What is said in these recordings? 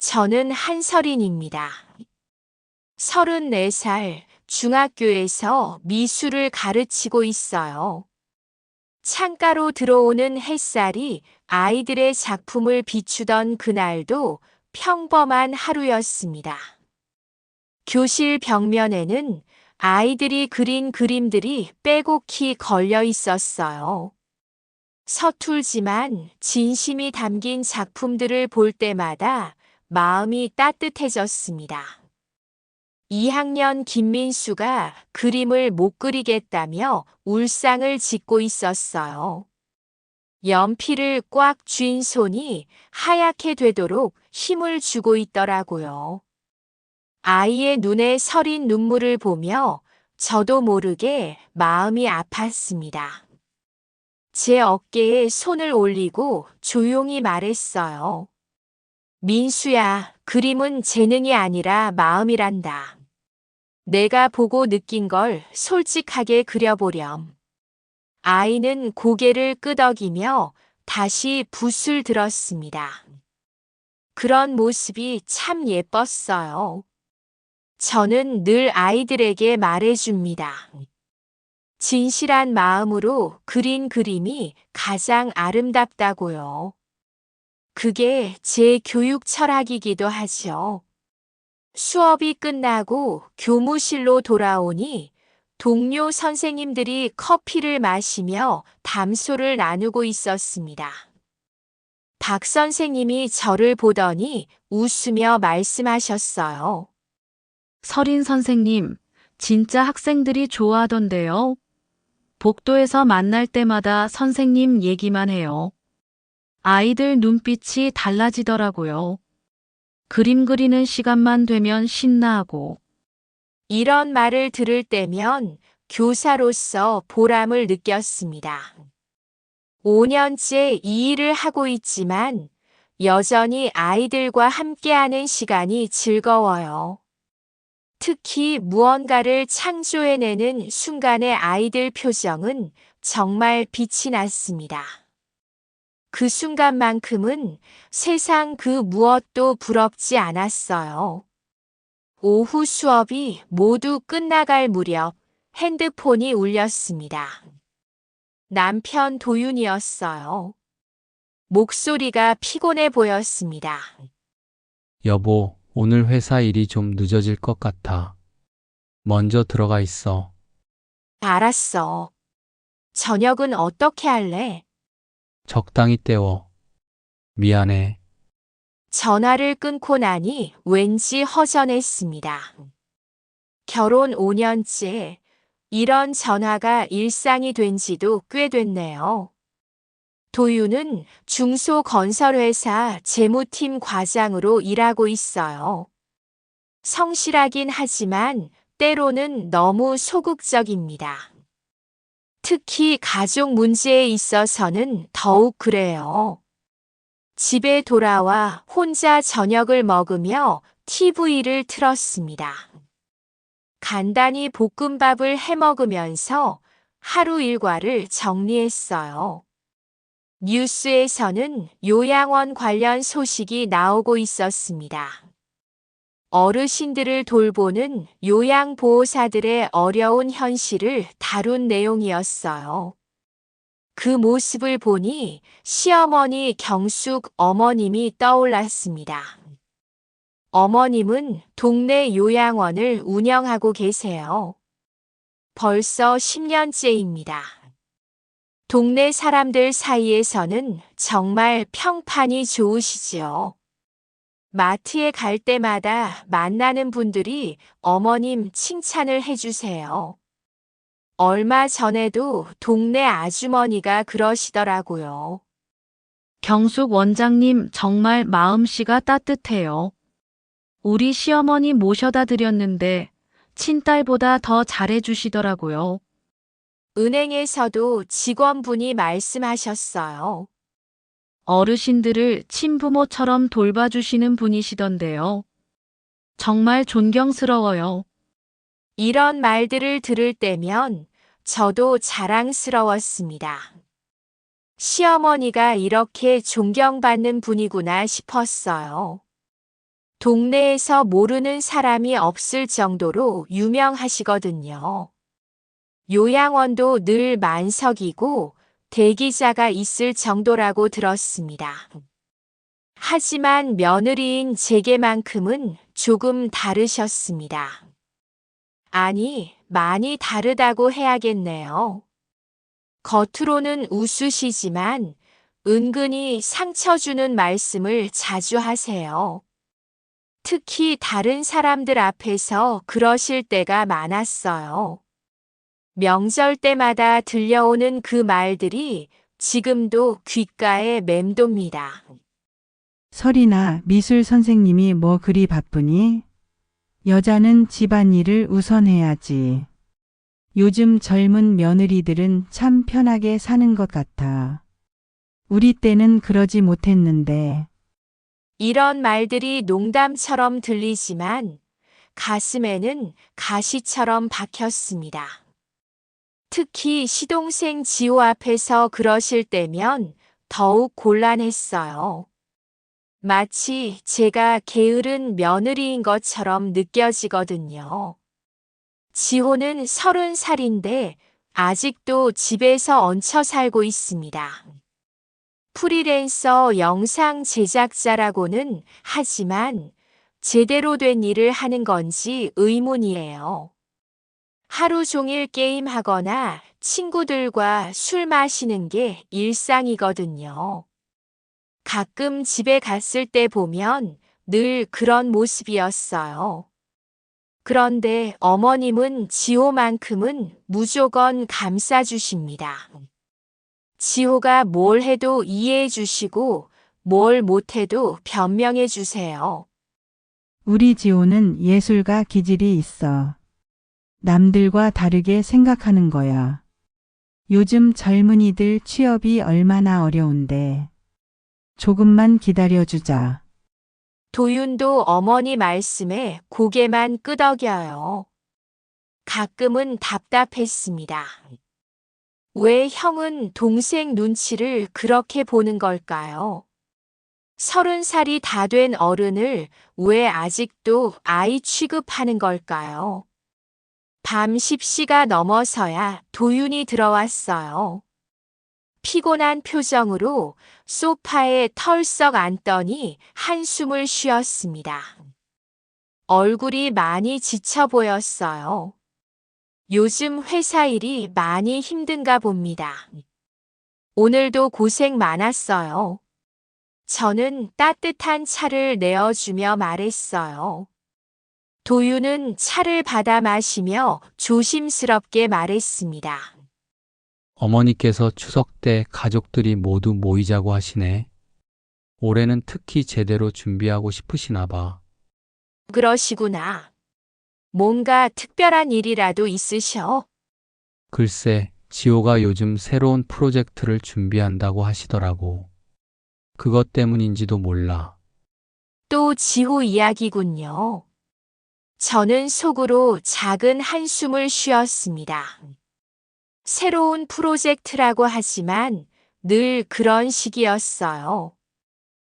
저는 한설인입니다. 34살, 중학교에서 미술을 가르치고 있어요. 창가로 들어오는 햇살이 아이들의 작품을 비추던 그날도 평범한 하루였습니다. 교실 벽면에는 아이들이 그린 그림들이 빼곡히 걸려 있었어요. 서툴지만 진심이 담긴 작품들을 볼 때마다 마음이 따뜻해졌습니다. 2학년 김민수가 그림을 못 그리겠다며 울상을 짓고 있었어요. 연필을 꽉 쥔 손이 하얗게 되도록 힘을 주고 있더라고요. 아이의 눈에 서린 눈물을 보며 저도 모르게 마음이 아팠습니다. 제 어깨에 손을 올리고 조용히 말했어요. 민수야, 그림은 재능이 아니라 마음이란다. 내가 보고 느낀 걸 솔직하게 그려보렴. 아이는 고개를 끄덕이며 다시 붓을 들었습니다. 그런 모습이 참 예뻤어요. 저는 늘 아이들에게 말해줍니다. 진실한 마음으로 그린 그림이 가장 아름답다고요. 그게 제 교육 철학이기도 하죠. 수업이 끝나고 교무실로 돌아오니 동료 선생님들이 커피를 마시며 담소를 나누고 있었습니다. 박 선생님이 저를 보더니 웃으며 말씀하셨어요. 설인 선생님, 진짜 학생들이 좋아하던데요. 복도에서 만날 때마다 선생님 얘기만 해요. 아이들 눈빛이 달라지더라고요. 그림 그리는 시간만 되면 신나하고. 이런 말을 들을 때면 교사로서 보람을 느꼈습니다. 5년째 이 일을 하고 있지만 여전히 아이들과 함께하는 시간이 즐거워요. 특히 무언가를 창조해내는 순간의 아이들 표정은 정말 빛이 났습니다. 그 순간만큼은 세상 그 무엇도 부럽지 않았어요. 오후 수업이 모두 끝나갈 무렵 핸드폰이 울렸습니다. 남편 도윤이었어요. 목소리가 피곤해 보였습니다. 여보, 오늘 회사 일이 좀 늦어질 것 같아. 먼저 들어가 있어. 알았어. 저녁은 어떻게 할래? 적당히 때워. 미안해. 전화를 끊고 나니 왠지 허전했습니다. 결혼 5년째 이런 전화가 일상이 된 지도 꽤 됐네요. 도윤은 중소건설회사 재무팀 과장으로 일하고 있어요. 성실하긴 하지만 때로는 너무 소극적입니다. 특히 가족 문제에 있어서는 더욱 그래요. 집에 돌아와 혼자 저녁을 먹으며 TV를 틀었습니다. 간단히 볶음밥을 해 먹으면서 하루 일과를 정리했어요. 뉴스에서는 요양원 관련 소식이 나오고 있었습니다. 어르신들을 돌보는 요양보호사들의 어려운 현실을 다룬 내용이었어요. 그 모습을 보니 시어머니 경숙 어머님이 떠올랐습니다. 어머님은 동네 요양원을 운영하고 계세요. 벌써 10년째입니다. 동네 사람들 사이에서는 정말 평판이 좋으시지요. 마트에 갈 때마다 만나는 분들이 어머님 칭찬을 해주세요. 얼마 전에도 동네 아주머니가 그러시더라고요. 경숙 원장님 정말 마음씨가 따뜻해요. 우리 시어머니 모셔다 드렸는데 친딸보다 더 잘해주시더라고요. 은행에서도 직원분이 말씀하셨어요. 어르신들을 친부모처럼 돌봐주시는 분이시던데요. 정말 존경스러워요. 이런 말들을 들을 때면 저도 자랑스러웠습니다. 시어머니가 이렇게 존경받는 분이구나 싶었어요. 동네에서 모르는 사람이 없을 정도로 유명하시거든요. 요양원도 늘 만석이고 대기자가 있을 정도라고 들었습니다. 하지만 며느리인 제게만큼은 조금 다르셨습니다. 아니, 많이 다르다고 해야겠네요. 겉으로는 웃으시지만 은근히 상처 주는 말씀을 자주 하세요. 특히 다른 사람들 앞에서 그러실 때가 많았어요. 명절 때마다 들려오는 그 말들이 지금도 귓가에 맴돕니다. 설이나 미술 선생님이 뭐 그리 바쁘니? 여자는 집안일을 우선해야지. 요즘 젊은 며느리들은 참 편하게 사는 것 같아. 우리 때는 그러지 못했는데. 이런 말들이 농담처럼 들리지만 가슴에는 가시처럼 박혔습니다. 특히 시동생 지호 앞에서 그러실 때면 더욱 곤란했어요. 마치 제가 게으른 며느리인 것처럼 느껴지거든요. 지호는 30살인데 아직도 집에서 얹혀 살고 있습니다. 프리랜서 영상 제작자라고는 하지만 제대로 된 일을 하는 건지 의문이에요. 하루 종일 게임하거나 친구들과 술 마시는 게 일상이거든요. 가끔 집에 갔을 때 보면 늘 그런 모습이었어요. 그런데 어머님은 지호만큼은 무조건 감싸주십니다. 지호가 뭘 해도 이해해 주시고 뭘 못해도 변명해 주세요. 우리 지호는 예술가 기질이 있어. 남들과 다르게 생각하는 거야. 요즘 젊은이들 취업이 얼마나 어려운데. 조금만 기다려주자. 도윤도 어머니 말씀에 고개만 끄덕여요. 가끔은 답답했습니다. 왜 형은 동생 눈치를 그렇게 보는 걸까요? 30살이 다 된 어른을 왜 아직도 아이 취급하는 걸까요? 밤 10시가 넘어서야 도윤이 들어왔어요. 피곤한 표정으로 소파에 털썩 앉더니 한숨을 쉬었습니다. 얼굴이 많이 지쳐 보였어요. 요즘 회사 일이 많이 힘든가 봅니다. 오늘도 고생 많았어요. 저는 따뜻한 차를 내어주며 말했어요. 도윤은 차를 받아 마시며 조심스럽게 말했습니다. 어머니께서 추석 때 가족들이 모두 모이자고 하시네. 올해는 특히 제대로 준비하고 싶으시나 봐. 그러시구나. 뭔가 특별한 일이라도 있으셔? 글쎄, 지호가 요즘 새로운 프로젝트를 준비한다고 하시더라고. 그것 때문인지도 몰라. 또 지호 이야기군요. 저는 속으로 작은 한숨을 쉬었습니다. 새로운 프로젝트라고 하지만 늘 그런 식이었어요.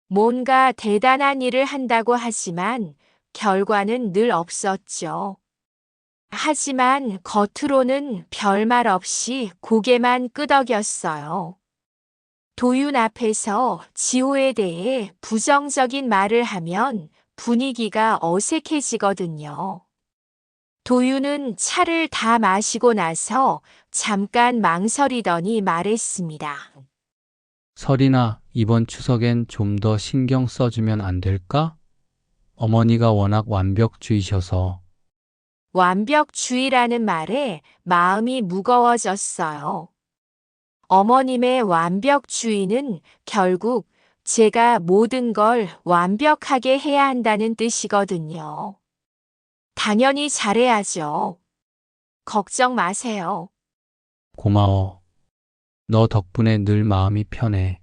뭔가 대단한 일을 한다고 하지만 결과는 늘 없었죠. 하지만 겉으로는 별말 없이 고개만 끄덕였어요. 도윤 앞에서 지호에 대해 부정적인 말을 하면 분위기가 어색해지거든요. 도윤은 차를 다 마시고 나서 잠깐 망설이더니 말했습니다. 설이나 이번 추석엔 좀 더 신경 써주면 안 될까? 어머니가 워낙 완벽주의셔서. 완벽주의라는 말에 마음이 무거워졌어요. 어머님의 완벽주의는 결국 제가 모든 걸 완벽하게 해야 한다는 뜻이거든요. 당연히 잘해야죠. 걱정 마세요. 고마워. 너 덕분에 늘 마음이 편해.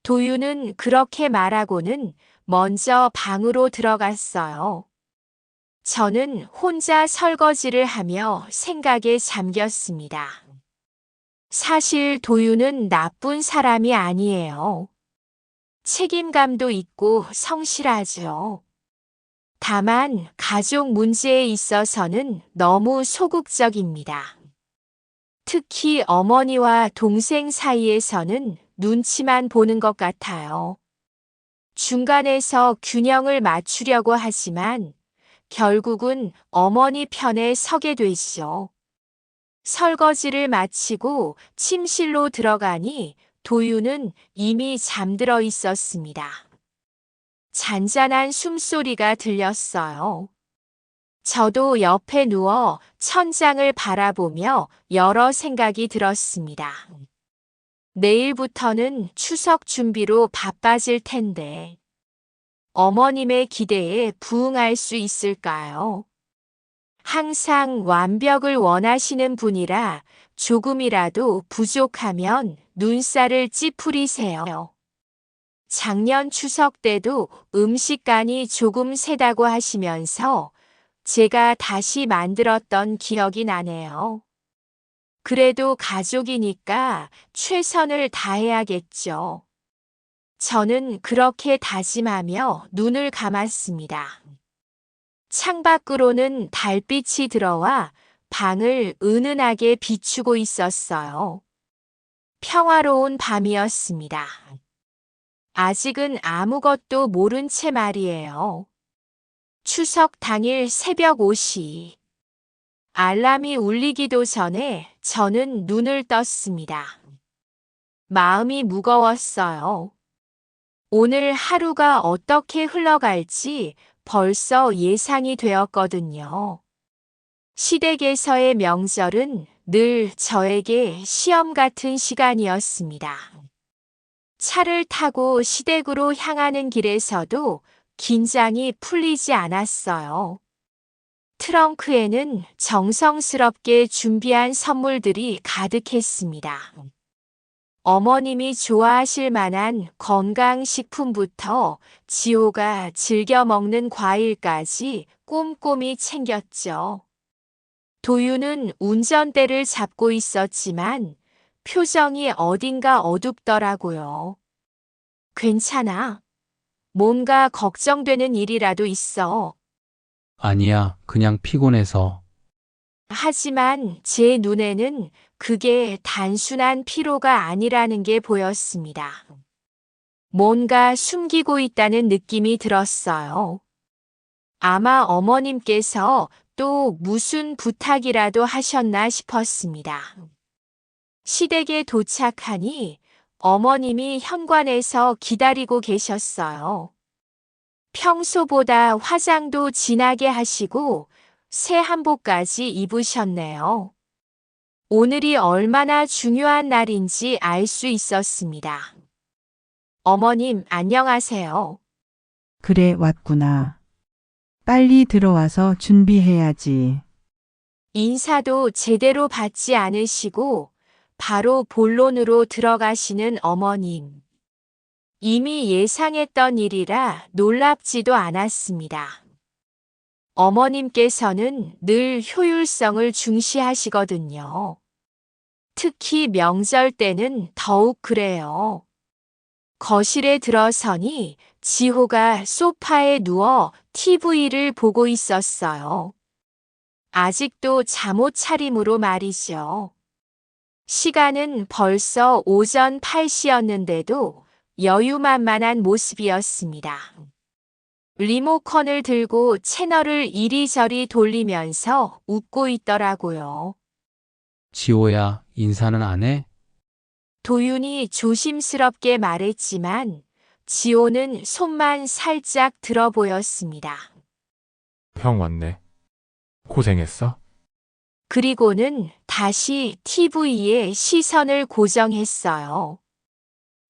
도윤은 그렇게 말하고는 먼저 방으로 들어갔어요. 저는 혼자 설거지를 하며 생각에 잠겼습니다. 사실 도윤은 나쁜 사람이 아니에요. 책임감도 있고 성실하죠. 다만 가족 문제에 있어서는 너무 소극적입니다. 특히 어머니와 동생 사이에서는 눈치만 보는 것 같아요. 중간에서 균형을 맞추려고 하지만 결국은 어머니 편에 서게 되죠. 설거지를 마치고 침실로 들어가니 도유는 이미 잠들어 있었습니다. 잔잔한 숨소리가 들렸어요. 저도 옆에 누워 천장을 바라보며 여러 생각이 들었습니다. 내일부터는 추석 준비로 바빠질 텐데 어머님의 기대에 부응할 수 있을까요? 항상 완벽을 원하시는 분이라 조금이라도 부족하면 눈살을 찌푸리세요. 작년 추석 때도 음식간이 조금 세다고 하시면서 제가 다시 만들었던 기억이 나네요. 그래도 가족이니까 최선을 다해야겠죠. 저는 그렇게 다짐하며 눈을 감았습니다. 창밖으로는 달빛이 들어와 방을 은은하게 비추고 있었어요. 평화로운 밤이었습니다. 아직은 아무것도 모른 채 말이에요. 추석 당일 새벽 5시. 알람이 울리기도 전에 저는 눈을 떴습니다. 마음이 무거웠어요. 오늘 하루가 어떻게 흘러갈지 벌써 예상이 되었거든요. 시댁에서의 명절은 늘 저에게 시험 같은 시간이었습니다. 차를 타고 시댁으로 향하는 길에서도 긴장이 풀리지 않았어요. 트렁크에는 정성스럽게 준비한 선물들이 가득했습니다. 어머님이 좋아하실 만한 건강식품부터 지호가 즐겨 먹는 과일까지 꼼꼼히 챙겼죠. 도유는 운전대를 잡고 있었지만 표정이 어딘가 어둡더라고요. 괜찮아. 뭔가 걱정되는 일이라도 있어. 아니야, 그냥 피곤해서. 하지만 제 눈에는 그게 단순한 피로가 아니라는 게 보였습니다. 뭔가 숨기고 있다는 느낌이 들었어요. 아마 어머님께서 또 무슨 부탁이라도 하셨나 싶었습니다. 시댁에 도착하니 어머님이 현관에서 기다리고 계셨어요. 평소보다 화장도 진하게 하시고 새 한복까지 입으셨네요. 오늘이 얼마나 중요한 날인지 알 수 있었습니다. 어머님, 안녕하세요. 그래, 왔구나. 빨리 들어와서 준비해야지. 인사도 제대로 받지 않으시고 바로 본론으로 들어가시는 어머님. 이미 예상했던 일이라 놀랍지도 않았습니다. 어머님께서는 늘 효율성을 중시하시거든요. 특히 명절 때는 더욱 그래요. 거실에 들어서니 지호가 소파에 누워 TV를 보고 있었어요. 아직도 잠옷 차림으로 말이죠. 시간은 벌써 오전 8시였는데도 여유만만한 모습이었습니다. 리모컨을 들고 채널을 이리저리 돌리면서 웃고 있더라고요. 지호야, 인사는 안 해? 도윤이 조심스럽게 말했지만 지호는 손만 살짝 들어 보였습니다. 형 왔네. 고생했어? 그리고는 다시 TV에 시선을 고정했어요.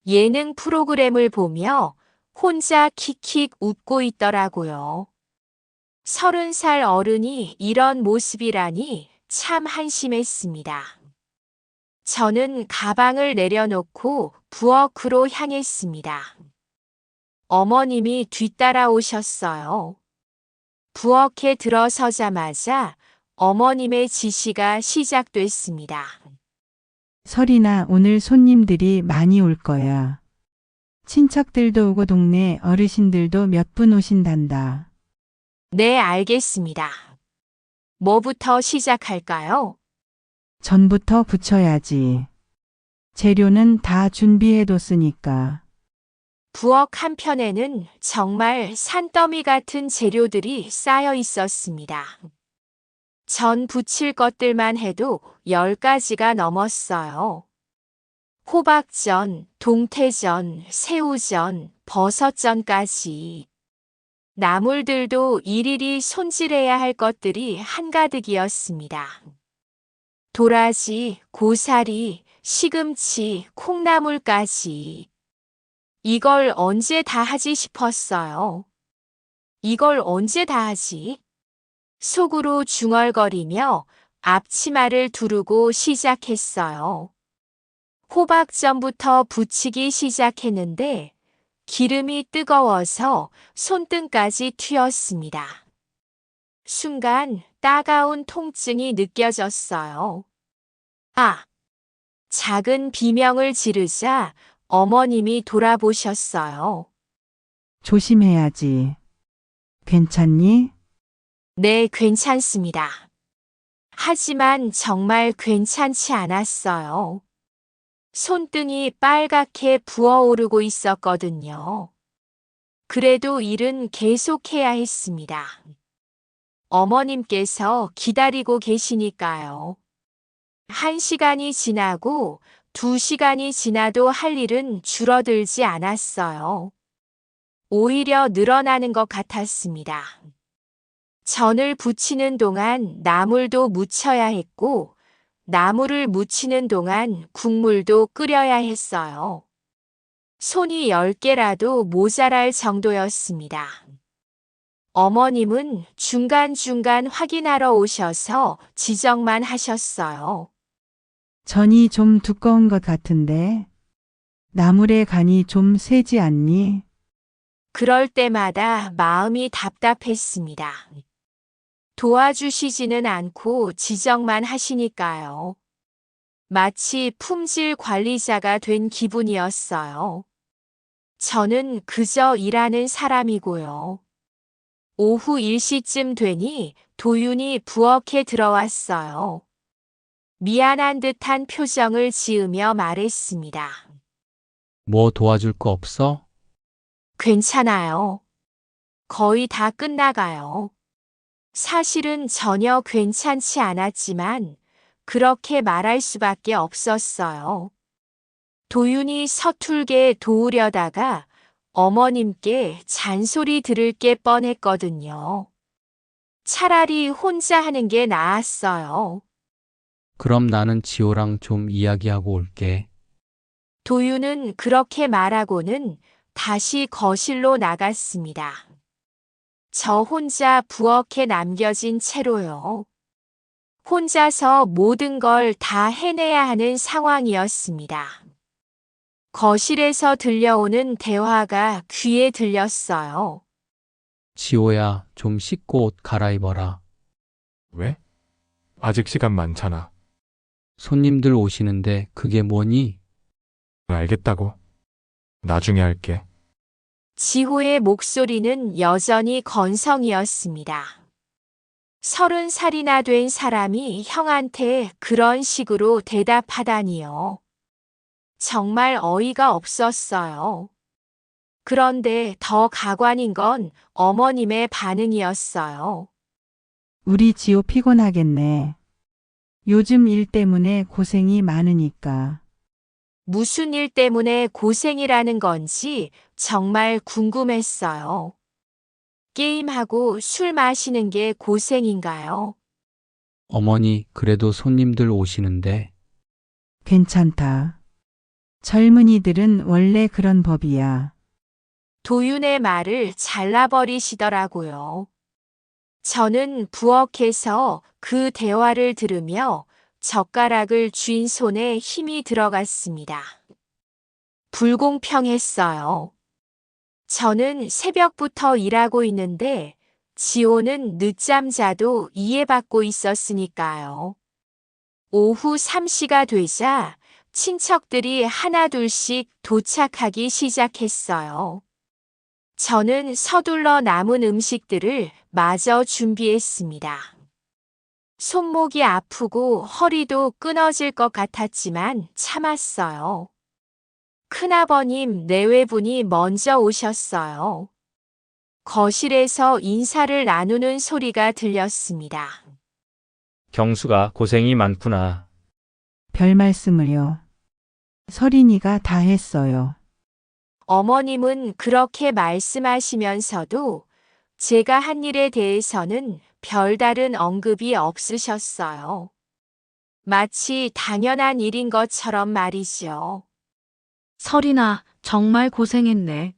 예능 프로그램을 보며 혼자 킥킥 웃고 있더라고요. 30살 어른이 이런 모습이라니 참 한심했습니다. 저는 가방을 내려놓고 부엌으로 향했습니다. 어머님이 뒤따라오셨어요. 부엌에 들어서자마자 어머님의 지시가 시작됐습니다. 설이나 오늘 손님들이 많이 올 거야. 친척들도 오고 동네 어르신들도 몇 분 오신단다. 네, 알겠습니다. 뭐부터 시작할까요? 전부터 붙여야지. 재료는 다 준비해뒀으니까. 부엌 한편에는 정말 산더미 같은 재료들이 쌓여 있었습니다. 전 부칠 것들만 해도 10가지가 넘었어요. 호박전, 동태전, 새우전, 버섯전까지. 나물들도 일일이 손질해야 할 것들이 한가득이었습니다. 도라지, 고사리, 시금치, 콩나물까지. 이걸 언제 다 하지 싶었어요. 이걸 언제 다 하지? 속으로 중얼거리며 앞치마를 두르고 시작했어요. 호박전부터 부치기 시작했는데 기름이 뜨거워서 손등까지 튀었습니다. 순간 따가운 통증이 느껴졌어요. 아! 작은 비명을 지르자 어머님이 돌아보셨어요. 조심해야지. 괜찮니? 네, 괜찮습니다. 하지만 정말 괜찮지 않았어요. 손등이 빨갛게 부어오르고 있었거든요. 그래도 일은 계속해야 했습니다. 어머님께서 기다리고 계시니까요. 1시간이 지나고 2시간이 지나도 할 일은 줄어들지 않았어요. 오히려 늘어나는 것 같았습니다. 전을 부치는 동안 나물도 무쳐야 했고, 나물을 무치는 동안 국물도 끓여야 했어요. 손이 10개라도 모자랄 정도였습니다. 어머님은 중간중간 확인하러 오셔서 지적만 하셨어요. 전이 좀 두꺼운 것 같은데. 나물의 간이 좀 세지 않니? 그럴 때마다 마음이 답답했습니다. 도와주시지는 않고 지적만 하시니까요. 마치 품질 관리자가 된 기분이었어요. 저는 그저 일하는 사람이고요. 오후 1시쯤 되니 도윤이 부엌에 들어왔어요. 미안한 듯한 표정을 지으며 말했습니다. 뭐 도와줄 거 없어? 괜찮아요. 거의 다 끝나가요. 사실은 전혀 괜찮지 않았지만 그렇게 말할 수밖에 없었어요. 도윤이 서툴게 도우려다가 어머님께 잔소리 들을 게 뻔했거든요. 차라리 혼자 하는 게 나았어요. 그럼 나는 지호랑 좀 이야기하고 올게. 도윤은 그렇게 말하고는 다시 거실로 나갔습니다. 저 혼자 부엌에 남겨진 채로요. 혼자서 모든 걸 다 해내야 하는 상황이었습니다. 거실에서 들려오는 대화가 귀에 들렸어요. 지호야, 좀 씻고 옷 갈아입어라. 왜? 아직 시간 많잖아. 손님들 오시는데 그게 뭐니? 알겠다고. 나중에 할게. 지호의 목소리는 여전히 건성이었습니다. 30살이나 된 사람이 형한테 그런 식으로 대답하다니요. 정말 어이가 없었어요. 그런데 더 가관인 건 어머님의 반응이었어요. 우리 지호 피곤하겠네. 요즘 일 때문에 고생이 많으니까. 무슨 일 때문에 고생이라는 건지 정말 궁금했어요. 게임하고 술 마시는 게 고생인가요? 어머니, 그래도 손님들 오시는데 괜찮다. 젊은이들은 원래 그런 법이야. 도윤의 말을 잘라버리시더라고요. 저는 부엌에서 그 대화를 들으며 젓가락을 쥔 손에 힘이 들어갔습니다. 불공평했어요. 저는 새벽부터 일하고 있는데 지호는 늦잠 자도 이해받고 있었으니까요. 오후 3시가 되자 친척들이 하나둘씩 도착하기 시작했어요. 저는 서둘러 남은 음식들을 마저 준비했습니다. 손목이 아프고 허리도 끊어질 것 같았지만 참았어요. 큰아버님 내외분이 먼저 오셨어요. 거실에서 인사를 나누는 소리가 들렸습니다. 경수가 고생이 많구나. 별 말씀을요. 서린이가 다 했어요. 어머님은 그렇게 말씀하시면서도 제가 한 일에 대해서는 별다른 언급이 없으셨어요. 마치 당연한 일인 것처럼 말이죠. 설인아, 정말 고생했네.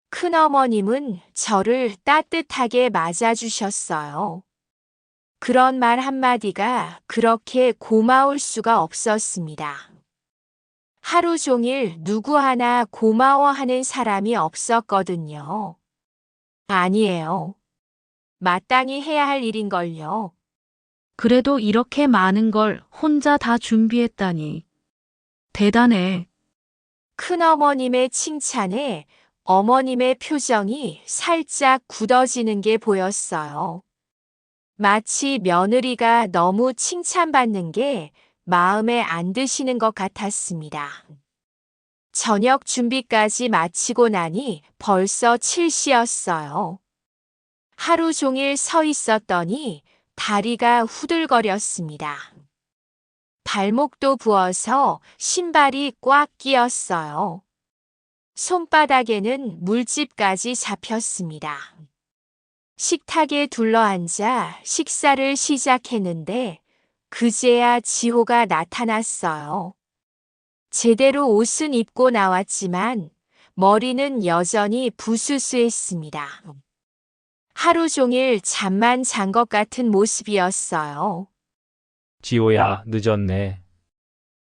큰어머님은 저를 따뜻하게 맞아주셨어요. 그런 말 한마디가 그렇게 고마울 수가 없었습니다. 하루 종일 누구 하나 고마워하는 사람이 없었거든요. 아니에요. 마땅히 해야 할 일인걸요. 그래도 이렇게 많은 걸 혼자 다 준비했다니. 대단해. 큰어머님의 칭찬에 어머님의 표정이 살짝 굳어지는 게 보였어요. 마치 며느리가 너무 칭찬받는 게 마음에 안 드시는 것 같았습니다. 저녁 준비까지 마치고 나니 벌써 7시였어요. 하루 종일 서 있었더니 다리가 후들거렸습니다. 발목도 부어서 신발이 꽉 끼었어요. 손바닥에는 물집까지 잡혔습니다. 식탁에 둘러앉아 식사를 시작했는데 그제야 지호가 나타났어요. 제대로 옷은 입고 나왔지만 머리는 여전히 부스스했습니다. 하루 종일 잠만 잔 것 같은 모습이었어요. 지호야, 늦었네.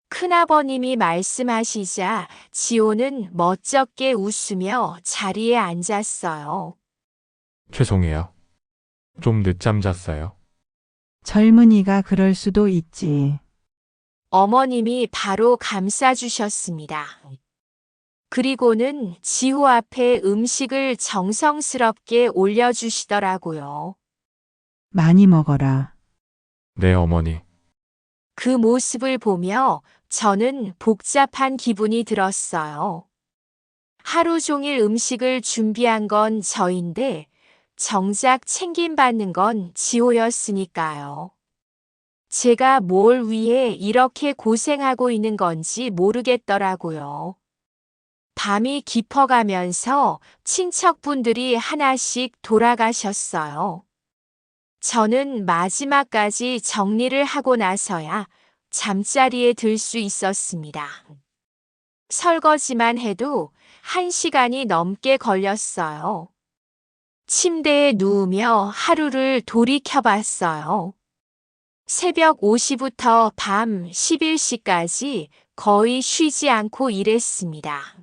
큰아버님이 말씀하시자 지호는 멋쩍게 웃으며 자리에 앉았어요. 죄송해요. 좀 늦잠 잤어요. 젊은이가 그럴 수도 있지. 어머님이 바로 감싸주셨습니다. 그리고는 지호 앞에 음식을 정성스럽게 올려주시더라고요. 많이 먹어라. 네, 어머니. 그 모습을 보며 저는 복잡한 기분이 들었어요. 하루 종일 음식을 준비한 건 저인데 정작 챙김받는 건 지호였으니까요. 제가 뭘 위해 이렇게 고생하고 있는 건지 모르겠더라고요. 밤이 깊어가면서 친척분들이 하나씩 돌아가셨어요. 저는 마지막까지 정리를 하고 나서야 잠자리에 들 수 있었습니다. 설거지만 해도 1시간이 넘게 걸렸어요. 침대에 누우며 하루를 돌이켜봤어요. 새벽 5시부터 밤 11시까지 거의 쉬지 않고 일했습니다.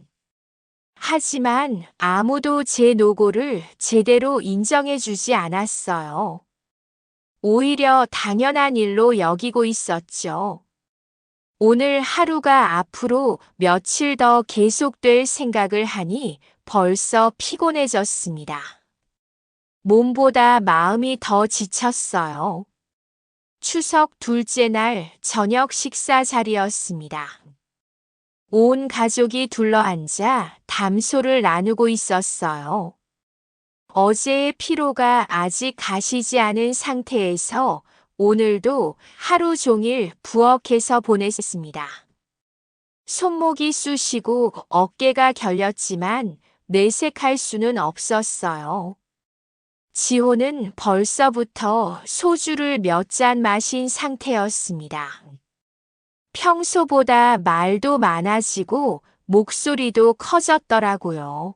하지만 아무도 제 노고를 제대로 인정해주지 않았어요. 오히려 당연한 일로 여기고 있었죠. 오늘 하루가 앞으로 며칠 더 계속될 생각을 하니 벌써 피곤해졌습니다. 몸보다 마음이 더 지쳤어요. 추석 둘째 날 저녁 식사 자리였습니다. 온 가족이 둘러앉아 담소를 나누고 있었어요. 어제의 피로가 아직 가시지 않은 상태에서 오늘도 하루 종일 부엌에서 보냈습니다. 손목이 쑤시고 어깨가 결렸지만 내색할 수는 없었어요. 지호는 벌써부터 소주를 몇 잔 마신 상태였습니다. 평소보다 말도 많아지고 목소리도 커졌더라고요.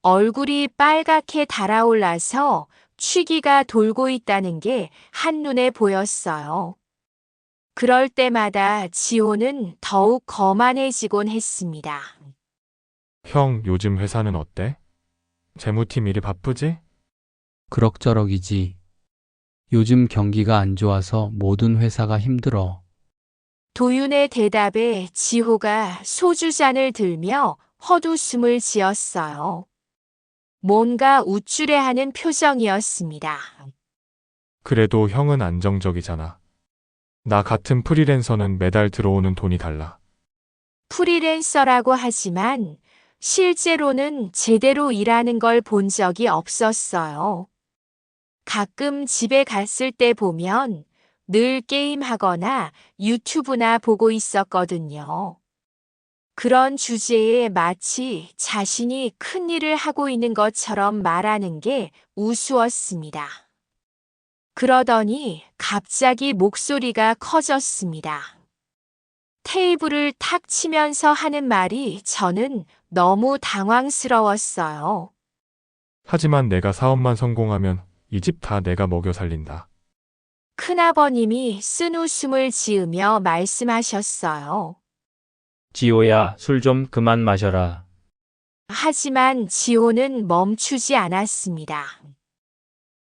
얼굴이 빨갛게 달아올라서 취기가 돌고 있다는 게 한눈에 보였어요. 그럴 때마다 지호는 더욱 거만해지곤 했습니다. 형, 요즘 회사는 어때? 재무팀 일이 바쁘지? 그럭저럭이지. 요즘 경기가 안 좋아서 모든 회사가 힘들어. 도윤의 대답에 지호가 소주잔을 들며 헛웃음을 지었어요. 뭔가 우쭐해하는 표정이었습니다. 그래도 형은 안정적이잖아. 나 같은 프리랜서는 매달 들어오는 돈이 달라. 프리랜서라고 하지만 실제로는 제대로 일하는 걸 본 적이 없었어요. 가끔 집에 갔을 때 보면 늘 게임하거나 유튜브나 보고 있었거든요. 그런 주제에 마치 자신이 큰 일을 하고 있는 것처럼 말하는 게 우스웠습니다. 그러더니 갑자기 목소리가 커졌습니다. 테이블을 탁 치면서 하는 말이 저는 너무 당황스러웠어요. 하지만 내가 사업만 성공하면 이 집 다 내가 먹여 살린다. 큰아버님이 쓴웃음을 지으며 말씀하셨어요. 지호야, 술 좀 그만 마셔라. 하지만 지호는 멈추지 않았습니다.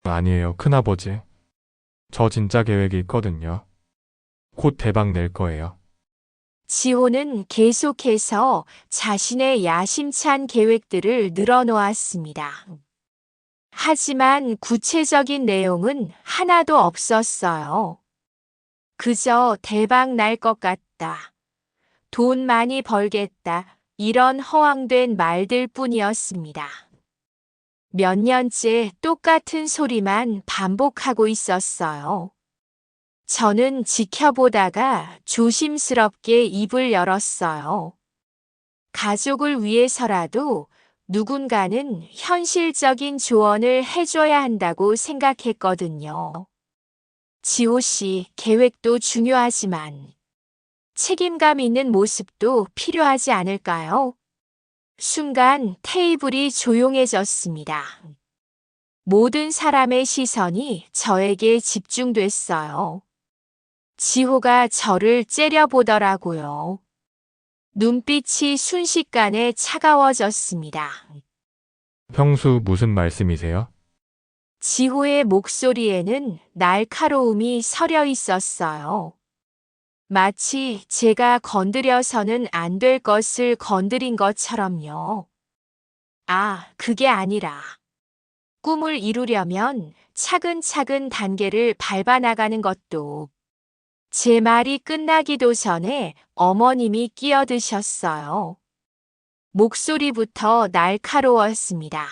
아니에요, 큰아버지. 저 진짜 계획이 있거든요. 곧 대박 낼 거예요. 지호는 계속해서 자신의 야심찬 계획들을 늘어놓았습니다. 하지만 구체적인 내용은 하나도 없었어요. 그저 대박 날 것 같다. 돈 많이 벌겠다. 이런 허황된 말들 뿐이었습니다. 몇 년째 똑같은 소리만 반복하고 있었어요. 저는 지켜보다가 조심스럽게 입을 열었어요. 가족을 위해서라도 누군가는 현실적인 조언을 해줘야 한다고 생각했거든요. 지호 씨, 계획도 중요하지만 책임감 있는 모습도 필요하지 않을까요? 순간 테이블이 조용해졌습니다. 모든 사람의 시선이 저에게 집중됐어요. 지호가 저를 째려보더라고요. 눈빛이 순식간에 차가워졌습니다. 형수 무슨 말씀이세요? 지호의 목소리에는 날카로움이 서려 있었어요. 마치 제가 건드려서는 안 될 것을 건드린 것처럼요. 아, 그게 아니라 꿈을 이루려면 차근차근 단계를 밟아나가는 것도. 제 말이 끝나기도 전에 어머님이 끼어드셨어요. 목소리부터 날카로웠습니다.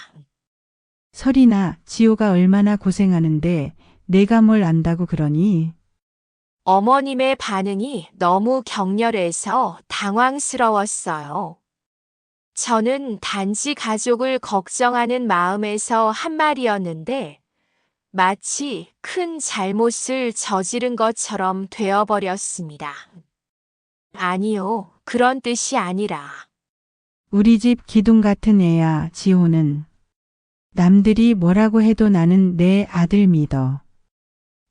설이나 지호가 얼마나 고생하는데 내가 뭘 안다고 그러니? 어머님의 반응이 너무 격렬해서 당황스러웠어요. 저는 단지 가족을 걱정하는 마음에서 한 말이었는데 마치 큰 잘못을 저지른 것처럼 되어버렸습니다. 아니요, 그런 뜻이 아니라 우리 집 기둥 같은 애야, 지호는. 남들이 뭐라고 해도 나는 내 아들 믿어.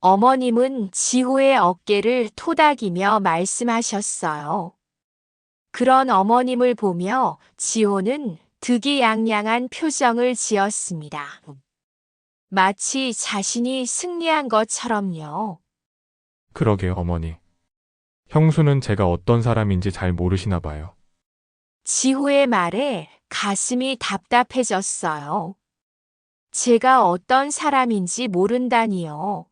어머님은 지호의 어깨를 토닥이며 말씀하셨어요. 그런 어머님을 보며 지호는 득이양양한 표정을 지었습니다. 마치 자신이 승리한 것처럼요. 그러게요, 어머니. 형수는 제가 어떤 사람인지 잘 모르시나 봐요. 지호의 말에 가슴이 답답해졌어요. 제가 어떤 사람인지 모른다니요.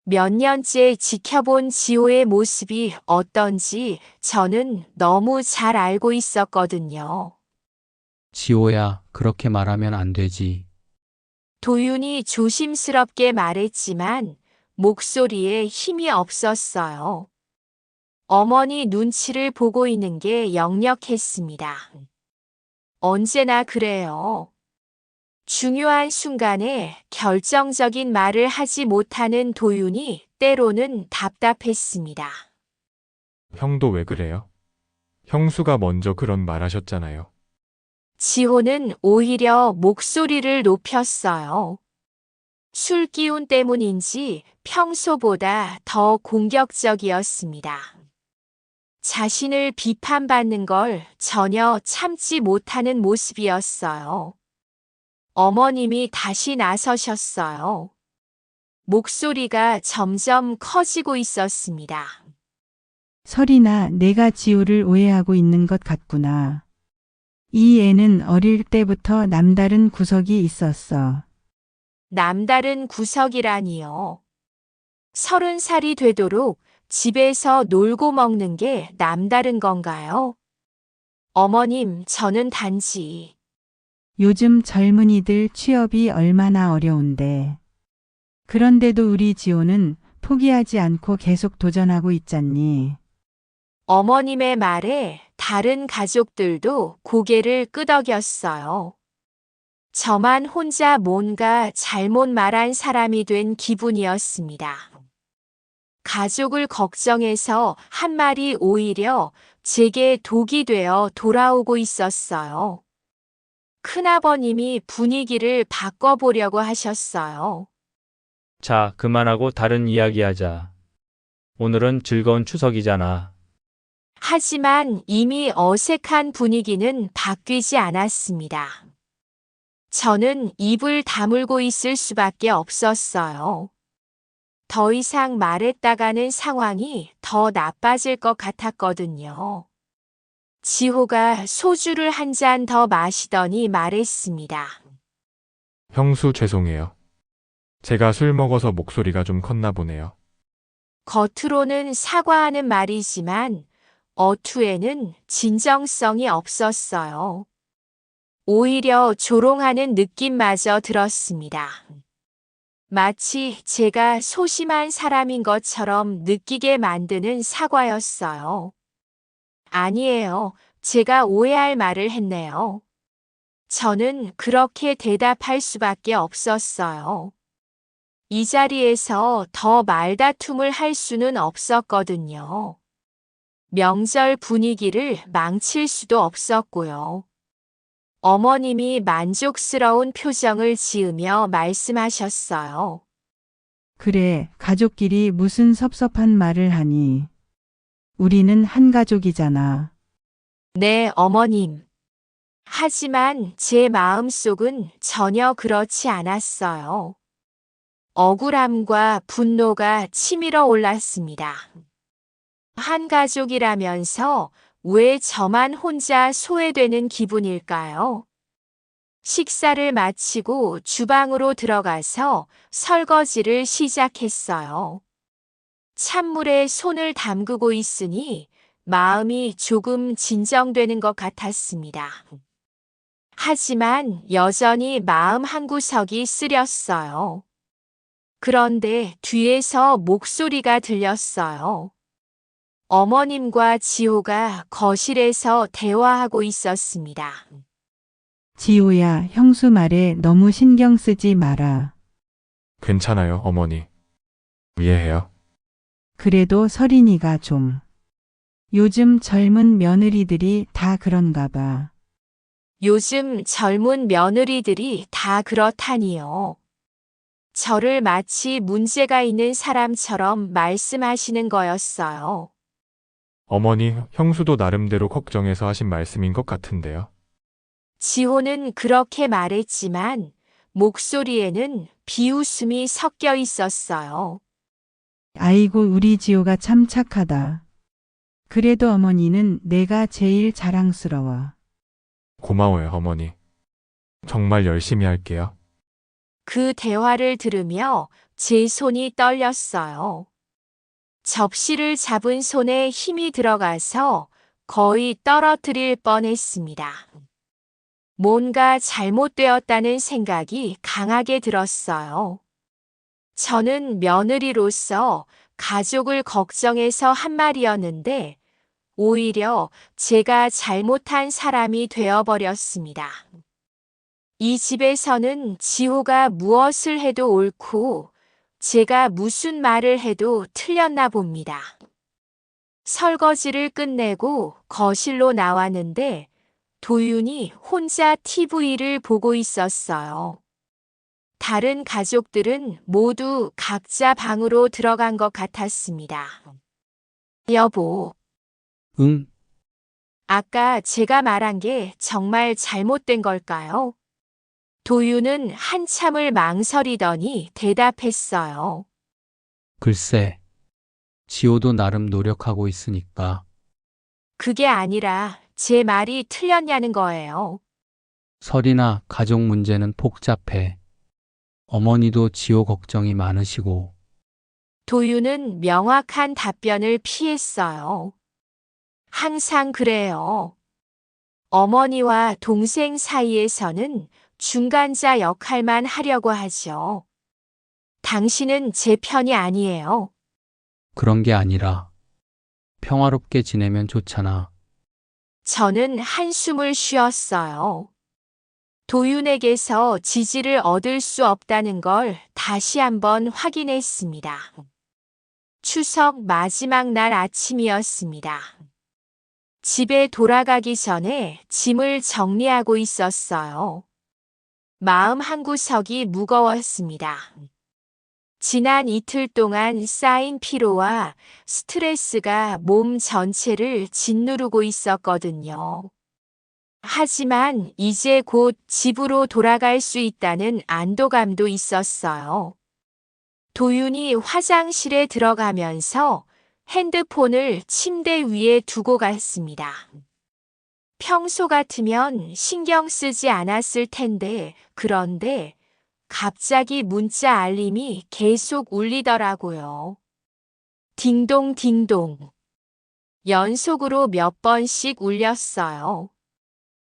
몇 년째 지켜본 지호의 모습이 어떤지 저는 너무 잘 알고 있었거든요. 지호야, 그렇게 말하면 안 되지. 도윤이 조심스럽게 말했지만 목소리에 힘이 없었어요. 어머니 눈치를 보고 있는 게 역력했습니다. 언제나 그래요. 중요한 순간에 결정적인 말을 하지 못하는 도윤이 때로는 답답했습니다. 형도 왜 그래요? 형수가 먼저 그런 말 하셨잖아요. 지호는 오히려 목소리를 높였어요. 술 기운 때문인지 평소보다 더 공격적이었습니다. 자신을 비판받는 걸 전혀 참지 못하는 모습이었어요. 어머님이 다시 나서셨어요. 목소리가 점점 커지고 있었습니다. 설이나 내가 지호를 오해하고 있는 것 같구나. 이 애는 어릴 때부터 남다른 구석이 있었어. 남다른 구석이라니요. 30살이 되도록 집에서 놀고 먹는 게 남다른 건가요? 어머님, 저는 단지 요즘 젊은이들 취업이 얼마나 어려운데. 그런데도 우리 지호는 포기하지 않고 계속 도전하고 있잖니. 어머님의 말에 다른 가족들도 고개를 끄덕였어요. 저만 혼자 뭔가 잘못 말한 사람이 된 기분이었습니다. 가족을 걱정해서 한 말이 오히려 제게 독이 되어 돌아오고 있었어요. 큰아버님이 분위기를 바꿔보려고 하셨어요. 자, 그만하고 다른 이야기하자. 오늘은 즐거운 추석이잖아. 하지만 이미 어색한 분위기는 바뀌지 않았습니다. 저는 입을 다물고 있을 수밖에 없었어요. 더 이상 말했다가는 상황이 더 나빠질 것 같았거든요. 지호가 소주를 한 잔 더 마시더니 말했습니다. 형수 죄송해요. 제가 술 먹어서 목소리가 좀 컸나 보네요. 겉으로는 사과하는 말이지만 어투에는 진정성이 없었어요. 오히려 조롱하는 느낌마저 들었습니다. 마치 제가 소심한 사람인 것처럼 느끼게 만드는 사과였어요. 아니에요. 제가 오해할 말을 했네요. 저는 그렇게 대답할 수밖에 없었어요. 이 자리에서 더 말다툼을 할 수는 없었거든요. 명절 분위기를 망칠 수도 없었고요. 어머님이 만족스러운 표정을 지으며 말씀하셨어요. 그래, 가족끼리 무슨 섭섭한 말을 하니. 우리는 한 가족이잖아. 네, 어머님. 하지만 제 마음속은 전혀 그렇지 않았어요. 억울함과 분노가 치밀어 올랐습니다. 한 가족이라면서 왜 저만 혼자 소외되는 기분일까요? 식사를 마치고 주방으로 들어가서 설거지를 시작했어요. 찬물에 손을 담그고 있으니 마음이 조금 진정되는 것 같았습니다. 하지만 여전히 마음 한구석이 쓰렸어요. 그런데 뒤에서 목소리가 들렸어요. 어머님과 지호가 거실에서 대화하고 있었습니다. 지호야, 형수 말에 너무 신경 쓰지 마라. 괜찮아요, 어머니. 이해해요. 그래도 서린이가 좀. 요즘 젊은 며느리들이 다 그런가 봐. 요즘 젊은 며느리들이 다 그렇다니요. 저를 마치 문제가 있는 사람처럼 말씀하시는 거였어요. 어머니, 형수도 나름대로 걱정해서 하신 말씀인 것 같은데요. 지호는 그렇게 말했지만 목소리에는 비웃음이 섞여 있었어요. 아이고, 우리 지호가 참 착하다. 그래도 어머니는 내가 제일 자랑스러워. 고마워요, 어머니. 정말 열심히 할게요. 그 대화를 들으며 제 손이 떨렸어요. 접시를 잡은 손에 힘이 들어가서 거의 떨어뜨릴 뻔했습니다. 뭔가 잘못되었다는 생각이 강하게 들었어요. 저는 며느리로서 가족을 걱정해서 한 말이었는데 오히려 제가 잘못한 사람이 되어버렸습니다. 이 집에서는 지호가 무엇을 해도 옳고 제가 무슨 말을 해도 틀렸나 봅니다. 설거지를 끝내고 거실로 나왔는데 도윤이 혼자 TV를 보고 있었어요. 다른 가족들은 모두 각자 방으로 들어간 것 같았습니다. 여보, 응, 아까 제가 말한 게 정말 잘못된 걸까요? 도윤은 한참을 망설이더니 대답했어요. 글쎄. 지호도 나름 노력하고 있으니까. 그게 아니라 제 말이 틀렸냐는 거예요. 설이나 가족 문제는 복잡해. 어머니도 지호 걱정이 많으시고, 도윤은 명확한 답변을 피했어요. 항상 그래요. 어머니와 동생 사이에서는 중간자 역할만 하려고 하죠. 당신은 제 편이 아니에요. 그런 게 아니라 평화롭게 지내면 좋잖아. 저는 한숨을 쉬었어요. 도윤에게서 지지를 얻을 수 없다는 걸 다시 한번 확인했습니다. 추석 마지막 날 아침이었습니다. 집에 돌아가기 전에 짐을 정리하고 있었어요. 마음 한구석이 무거웠습니다. 지난 이틀 동안 쌓인 피로와 스트레스가 몸 전체를 짓누르고 있었거든요. 하지만 이제 곧 집으로 돌아갈 수 있다는 안도감도 있었어요. 도윤이 화장실에 들어가면서 핸드폰을 침대 위에 두고 갔습니다. 평소 같으면 신경 쓰지 않았을 텐데, 그런데 갑자기 문자 알림이 계속 울리더라고요. 딩동 딩동. 연속으로 몇 번씩 울렸어요.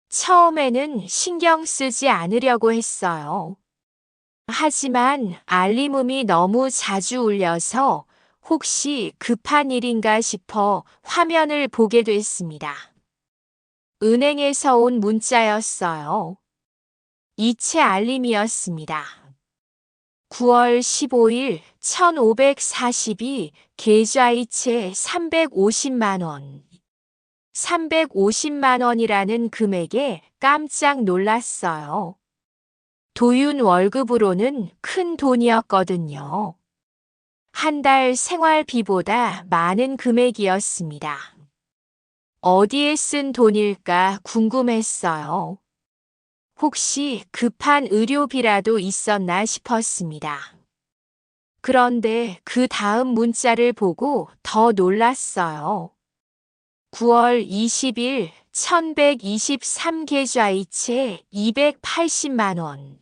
처음에는 신경 쓰지 않으려고 했어요. 하지만 알림음이 너무 자주 울려서 혹시 급한 일인가 싶어 화면을 보게 됐습니다. 은행에서 온 문자였어요. 이체 알림이었습니다. 9월 15일 1542 계좌이체 350만 원. 350만 원이라는 금액에 깜짝 놀랐어요. 도윤 월급으로는 큰 돈이었거든요. 한 달 생활비보다 많은 금액이었습니다. 어디에 쓴 돈일까 궁금했어요. 혹시 급한 의료비라도 있었나 싶었습니다. 그런데 그 다음 문자를 보고 더 놀랐어요. 9월 20일 1123 계좌이체 280만 원.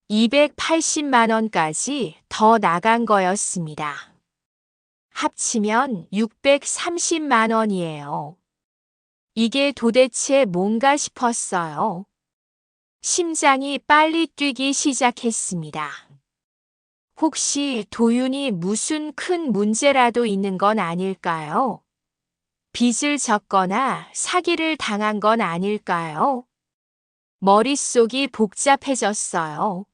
280만 원까지 더 나간 거였습니다. 합치면 630만 원이에요. 이게 도대체 뭔가 싶었어요. 심장이 빨리 뛰기 시작했습니다. 혹시 도윤이 무슨 큰 문제라도 있는 건 아닐까요? 빚을 졌거나 사기를 당한 건 아닐까요? 머릿속이 복잡해졌어요.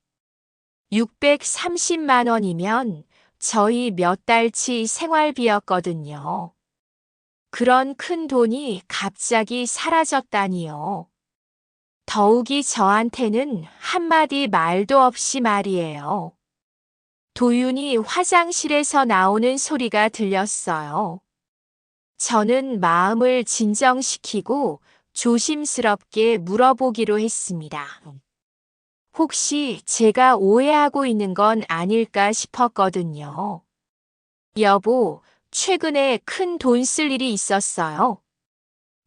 630만 원이면 저희 몇 달치 생활비였거든요. 그런 큰 돈이 갑자기 사라졌다니요. 더욱이 저한테는 한마디 말도 없이 말이에요. 도윤이 화장실에서 나오는 소리가 들렸어요. 저는 마음을 진정시키고 조심스럽게 물어보기로 했습니다. 혹시 제가 오해하고 있는 건 아닐까 싶었거든요. 여보, 최근에 큰 돈 쓸 일이 있었어요.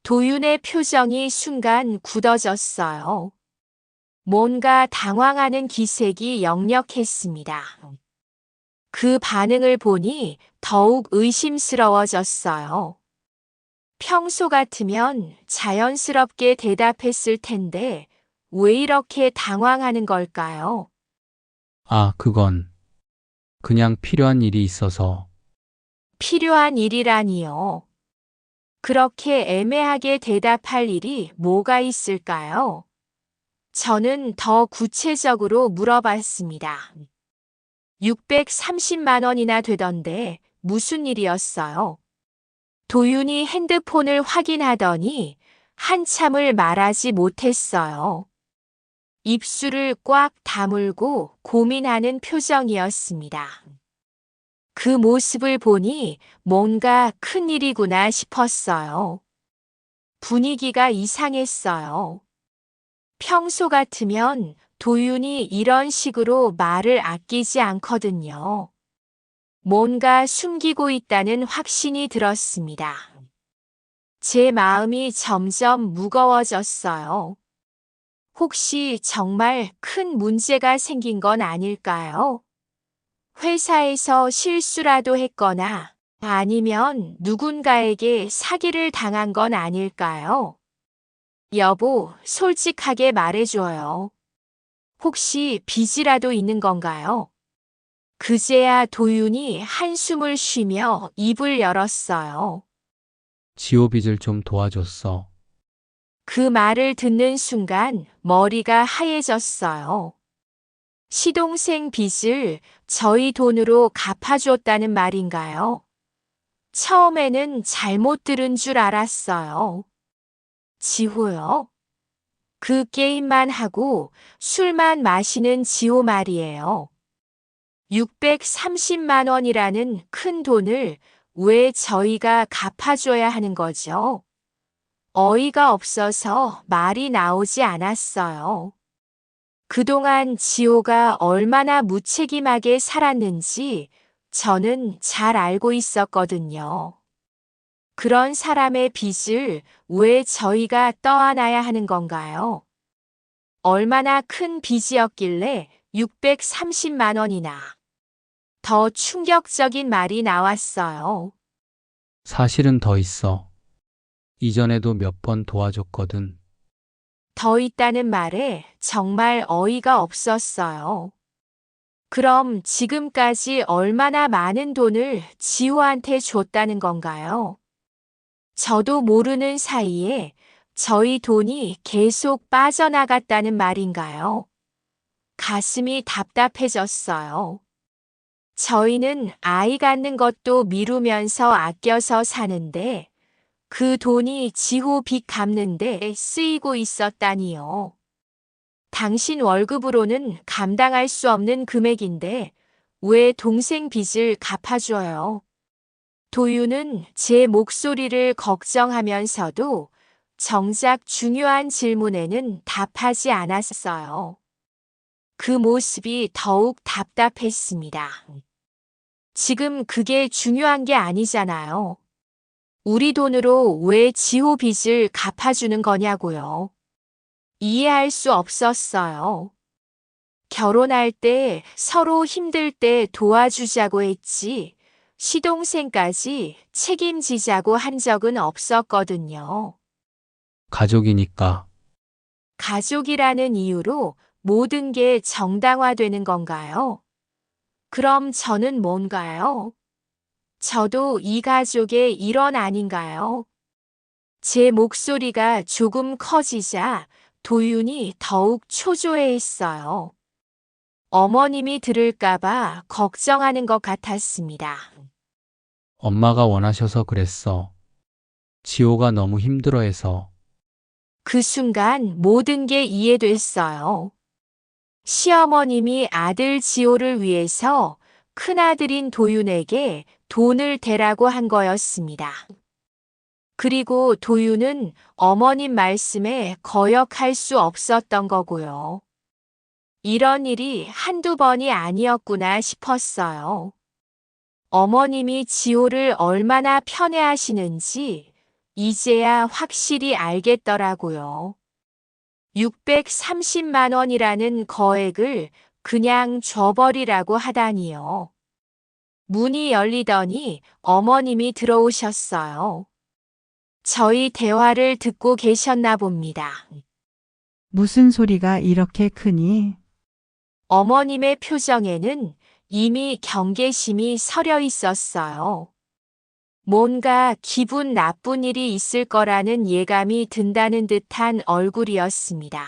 도윤의 표정이 순간 굳어졌어요. 뭔가 당황하는 기색이 역력했습니다. 그 반응을 보니 더욱 의심스러워졌어요. 평소 같으면 자연스럽게 대답했을 텐데 왜 이렇게 당황하는 걸까요? 아, 그건 그냥 필요한 일이 있어서. 필요한 일이라니요. 그렇게 애매하게 대답할 일이 뭐가 있을까요? 저는 더 구체적으로 물어봤습니다. 630만 원이나 되던데 무슨 일이었어요? 도윤이 핸드폰을 확인하더니 한참을 말하지 못했어요. 입술을 꽉 다물고 고민하는 표정이었습니다. 그 모습을 보니 뭔가 큰일이구나 싶었어요. 분위기가 이상했어요. 평소 같으면 도윤이 이런 식으로 말을 아끼지 않거든요. 뭔가 숨기고 있다는 확신이 들었습니다. 제 마음이 점점 무거워졌어요. 혹시 정말 큰 문제가 생긴 건 아닐까요? 회사에서 실수라도 했거나 아니면 누군가에게 사기를 당한 건 아닐까요? 여보, 솔직하게 말해줘요. 혹시 빚이라도 있는 건가요? 그제야 도윤이 한숨을 쉬며 입을 열었어요. 지호 빚을 좀 도와줬어. 그 말을 듣는 순간 머리가 하얘졌어요. 시동생 빚을 저희 돈으로 갚아줬다는 말인가요? 처음에는 잘못 들은 줄 알았어요. 지호요? 그 게임만 하고 술만 마시는 지호 말이에요. 630만 원이라는 큰 돈을 왜 저희가 갚아줘야 하는 거죠? 어이가 없어서 말이 나오지 않았어요. 그동안 지호가 얼마나 무책임하게 살았는지 저는 잘 알고 있었거든요. 그런 사람의 빚을 왜 저희가 떠안아야 하는 건가요? 얼마나 큰 빚이었길래 630만 원이나. 더 충격적인 말이 나왔어요. 사실은 더 있어. 이전에도 몇 번 도와줬거든. 더 있다는 말에 정말 어이가 없었어요. 그럼 지금까지 얼마나 많은 돈을 지호한테 줬다는 건가요? 저도 모르는 사이에 저희 돈이 계속 빠져나갔다는 말인가요? 가슴이 답답해졌어요. 저희는 아이 갖는 것도 미루면서 아껴서 사는데 그 돈이 지호 빚 갚는데 쓰이고 있었다니요. 당신 월급으로는 감당할 수 없는 금액인데 왜 동생 빚을 갚아줘요? 도윤은 제 목소리를 걱정하면서도 정작 중요한 질문에는 답하지 않았어요. 그 모습이 더욱 답답했습니다. 지금 그게 중요한 게 아니잖아요. 우리 돈으로 왜 지호 빚을 갚아주는 거냐고요. 이해할 수 없었어요. 결혼할 때 서로 힘들 때 도와주자고 했지, 시동생까지 책임지자고 한 적은 없었거든요. 가족이니까. 가족이라는 이유로 모든 게 정당화되는 건가요? 그럼 저는 뭔가요? 저도 이 가족의 일원 아닌가요? 제 목소리가 조금 커지자 도윤이 더욱 초조해했어요. 어머님이 들을까봐 걱정하는 것 같았습니다. 엄마가 원하셔서 그랬어. 지호가 너무 힘들어해서. 그 순간 모든 게 이해됐어요. 시어머님이 아들 지호를 위해서 큰아들인 도윤에게 돈을 대라고 한 거였습니다. 그리고 도윤은 어머님 말씀에 거역할 수 없었던 거고요. 이런 일이 한두 번이 아니었구나 싶었어요. 어머님이 지호를 얼마나 편애하시는지 이제야 확실히 알겠더라고요. 630만 원이라는 거액을 그냥 줘버리라고 하다니요. 문이 열리더니 어머님이 들어오셨어요. 저희 대화를 듣고 계셨나 봅니다. 무슨 소리가 이렇게 크니? 어머님의 표정에는 이미 경계심이 서려 있었어요. 뭔가 기분 나쁜 일이 있을 거라는 예감이 든다는 듯한 얼굴이었습니다.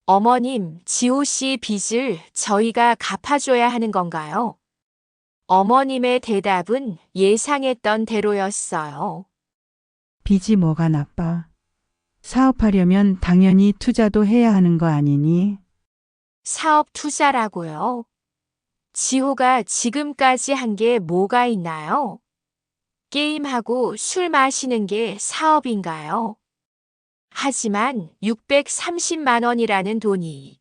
어머님, 지호 씨 빚을 저희가 갚아줘야 하는 건가요? 어머님의 대답은 예상했던 대로였어요. 빚이 뭐가 나빠? 사업하려면 당연히 투자도 해야 하는 거 아니니? 사업 투자라고요? 지호가 지금까지 한 게 뭐가 있나요? 게임하고 술 마시는 게 사업인가요? 하지만 630만 원이라는 돈이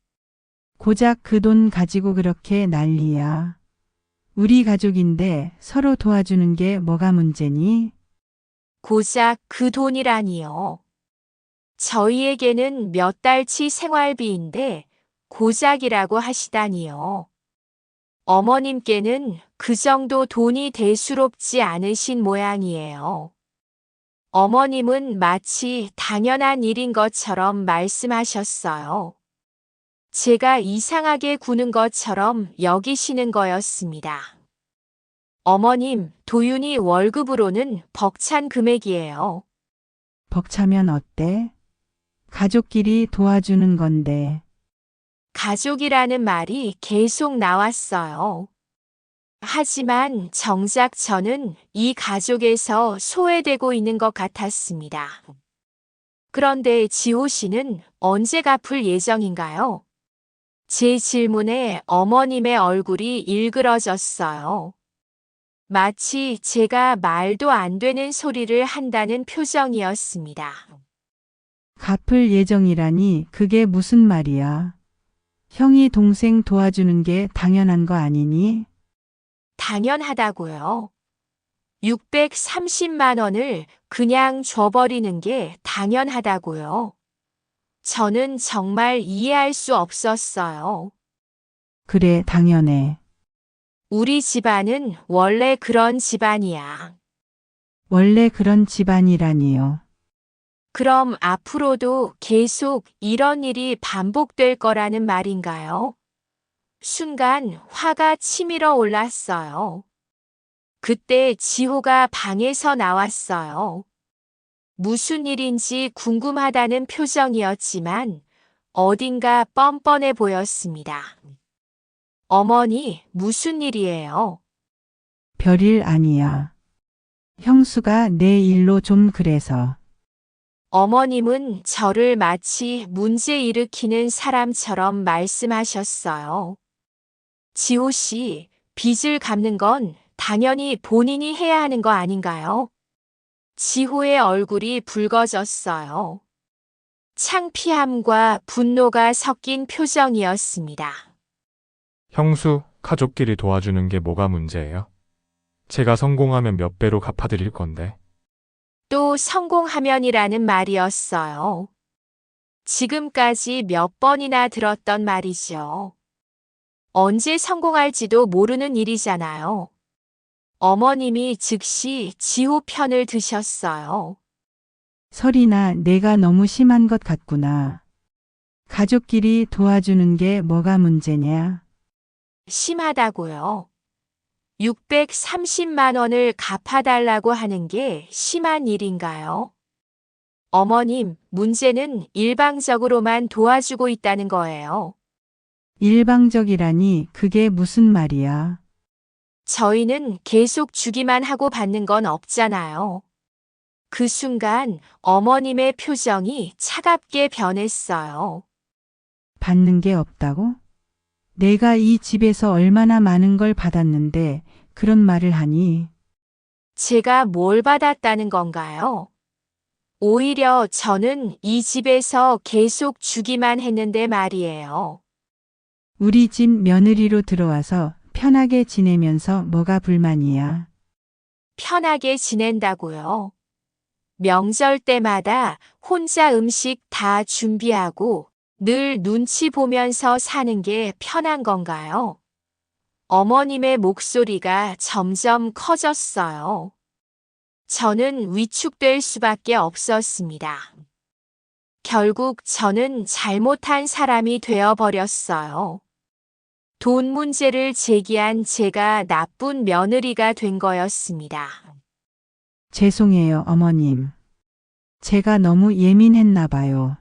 고작 그 돈 가지고 그렇게 난리야. 우리 가족인데 서로 도와주는 게 뭐가 문제니? 고작 그 돈이라니요. 저희에게는 몇 달치 생활비인데 고작이라고 하시다니요. 어머님께는 그 정도 돈이 대수롭지 않으신 모양이에요. 어머님은 마치 당연한 일인 것처럼 말씀하셨어요. 제가 이상하게 구는 것처럼 여기시는 거였습니다. 어머님, 도윤이 월급으로는 벅찬 금액이에요. 벅차면 어때? 가족끼리 도와주는 건데. 가족이라는 말이 계속 나왔어요. 하지만 정작 저는 이 가족에서 소외되고 있는 것 같았습니다. 그런데 지호 씨는 언제 갚을 예정인가요? 제 질문에 어머님의 얼굴이 일그러졌어요. 마치 제가 말도 안 되는 소리를 한다는 표정이었습니다. 갚을 예정이라니 그게 무슨 말이야? 형이 동생 도와주는 게 당연한 거 아니니? 당연하다고요. 630만 원을 그냥 줘버리는 게 당연하다고요. 저는 정말 이해할 수 없었어요. 그래, 당연해. 우리 집안은 원래 그런 집안이야. 원래 그런 집안이라니요. 그럼 앞으로도 계속 이런 일이 반복될 거라는 말인가요? 순간 화가 치밀어 올랐어요. 그때 지호가 방에서 나왔어요. 무슨 일인지 궁금하다는 표정이었지만 어딘가 뻔뻔해 보였습니다. 어머니, 무슨 일이에요? 별일 아니야. 형수가 내 일로 좀 그래서. 어머님은 저를 마치 문제 일으키는 사람처럼 말씀하셨어요. 지호 씨, 빚을 갚는 건 당연히 본인이 해야 하는 거 아닌가요? 지호의 얼굴이 붉어졌어요. 창피함과 분노가 섞인 표정이었습니다. 형수, 가족끼리 도와주는 게 뭐가 문제예요? 제가 성공하면 몇 배로 갚아드릴 건데. 또 성공하면이라는 말이었어요. 지금까지 몇 번이나 들었던 말이죠. 언제 성공할지도 모르는 일이잖아요. 어머님이 즉시 지호 편을 드셨어요. 설이나 내가 너무 심한 것 같구나. 가족끼리 도와주는 게 뭐가 문제냐? 심하다고요. 630만 원을 갚아달라고 하는 게 심한 일인가요? 어머님, 문제는 일방적으로만 도와주고 있다는 거예요. 일방적이라니 그게 무슨 말이야? 저희는 계속 주기만 하고 받는 건 없잖아요. 그 순간 어머님의 표정이 차갑게 변했어요. 받는 게 없다고? 내가 이 집에서 얼마나 많은 걸 받았는데 그런 말을 하니? 제가 뭘 받았다는 건가요? 오히려 저는 이 집에서 계속 주기만 했는데 말이에요. 우리 집 며느리로 들어와서 편하게 지내면서 뭐가 불만이야? 편하게 지낸다고요. 명절 때마다 혼자 음식 다 준비하고 늘 눈치 보면서 사는 게 편한 건가요? 어머님의 목소리가 점점 커졌어요. 저는 위축될 수밖에 없었습니다. 결국 저는 잘못한 사람이 되어버렸어요. 돈 문제를 제기한 제가 나쁜 며느리가 된 거였습니다. 죄송해요, 어머님. 제가 너무 예민했나 봐요.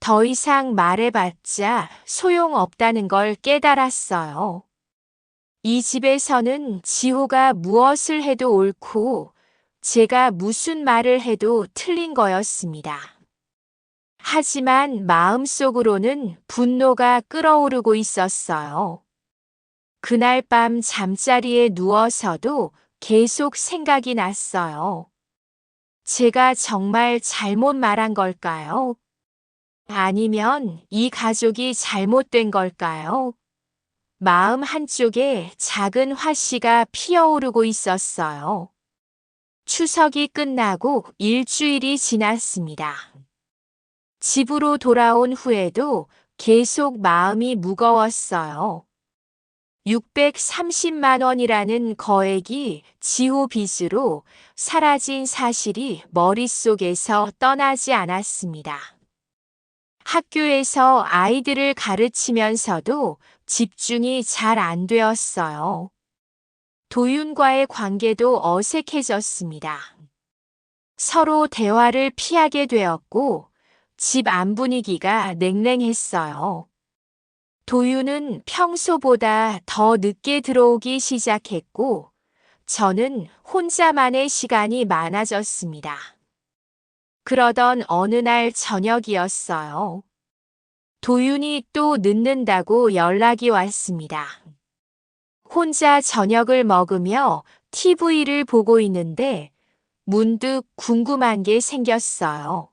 더 이상 말해봤자 소용없다는 걸 깨달았어요. 이 집에서는 지호가 무엇을 해도 옳고 제가 무슨 말을 해도 틀린 거였습니다. 하지만 마음속으로는 분노가 끓어오르고 있었어요. 그날 밤 잠자리에 누워서도 계속 생각이 났어요. 제가 정말 잘못 말한 걸까요? 아니면 이 가족이 잘못된 걸까요? 마음 한쪽에 작은 화씨가 피어오르고 있었어요. 추석이 끝나고 일주일이 지났습니다. 집으로 돌아온 후에도 계속 마음이 무거웠어요. 630만 원이라는 거액이 지호 빚으로 사라진 사실이 머릿속에서 떠나지 않았습니다. 학교에서 아이들을 가르치면서도 집중이 잘 안 되었어요. 도윤과의 관계도 어색해졌습니다. 서로 대화를 피하게 되었고 집 안 분위기가 냉랭했어요. 도윤은 평소보다 더 늦게 들어오기 시작했고 저는 혼자만의 시간이 많아졌습니다. 그러던 어느 날 저녁이었어요. 도윤이 또 늦는다고 연락이 왔습니다. 혼자 저녁을 먹으며 TV를 보고 있는데 문득 궁금한 게 생겼어요.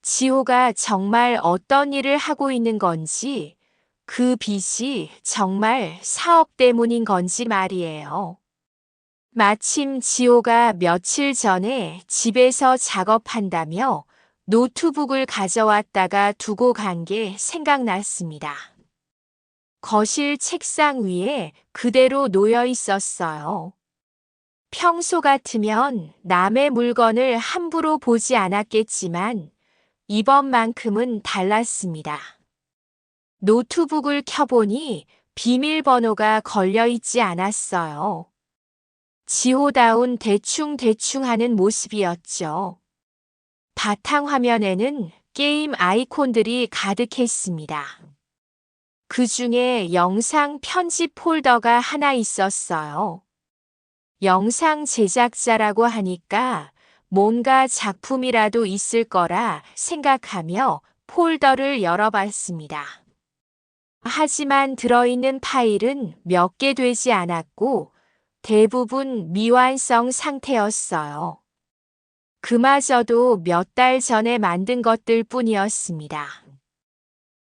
지호가 정말 어떤 일을 하고 있는 건지, 그 빚이 정말 사업 때문인 건지 말이에요. 마침 지호가 며칠 전에 집에서 작업한다며 노트북을 가져왔다가 두고 간 게 생각났습니다. 거실 책상 위에 그대로 놓여 있었어요. 평소 같으면 남의 물건을 함부로 보지 않았겠지만 이번만큼은 달랐습니다. 노트북을 켜보니 비밀번호가 걸려 있지 않았어요. 지호다운 대충 하는 모습이었죠. 바탕화면에는 게임 아이콘들이 가득했습니다. 그 중에 영상 편집 폴더가 하나 있었어요. 영상 제작자라고 하니까 뭔가 작품이라도 있을 거라 생각하며 폴더를 열어봤습니다. 하지만 들어있는 파일은 몇 개 되지 않았고 대부분 미완성 상태였어요. 그마저도 몇 달 전에 만든 것들 뿐이었습니다.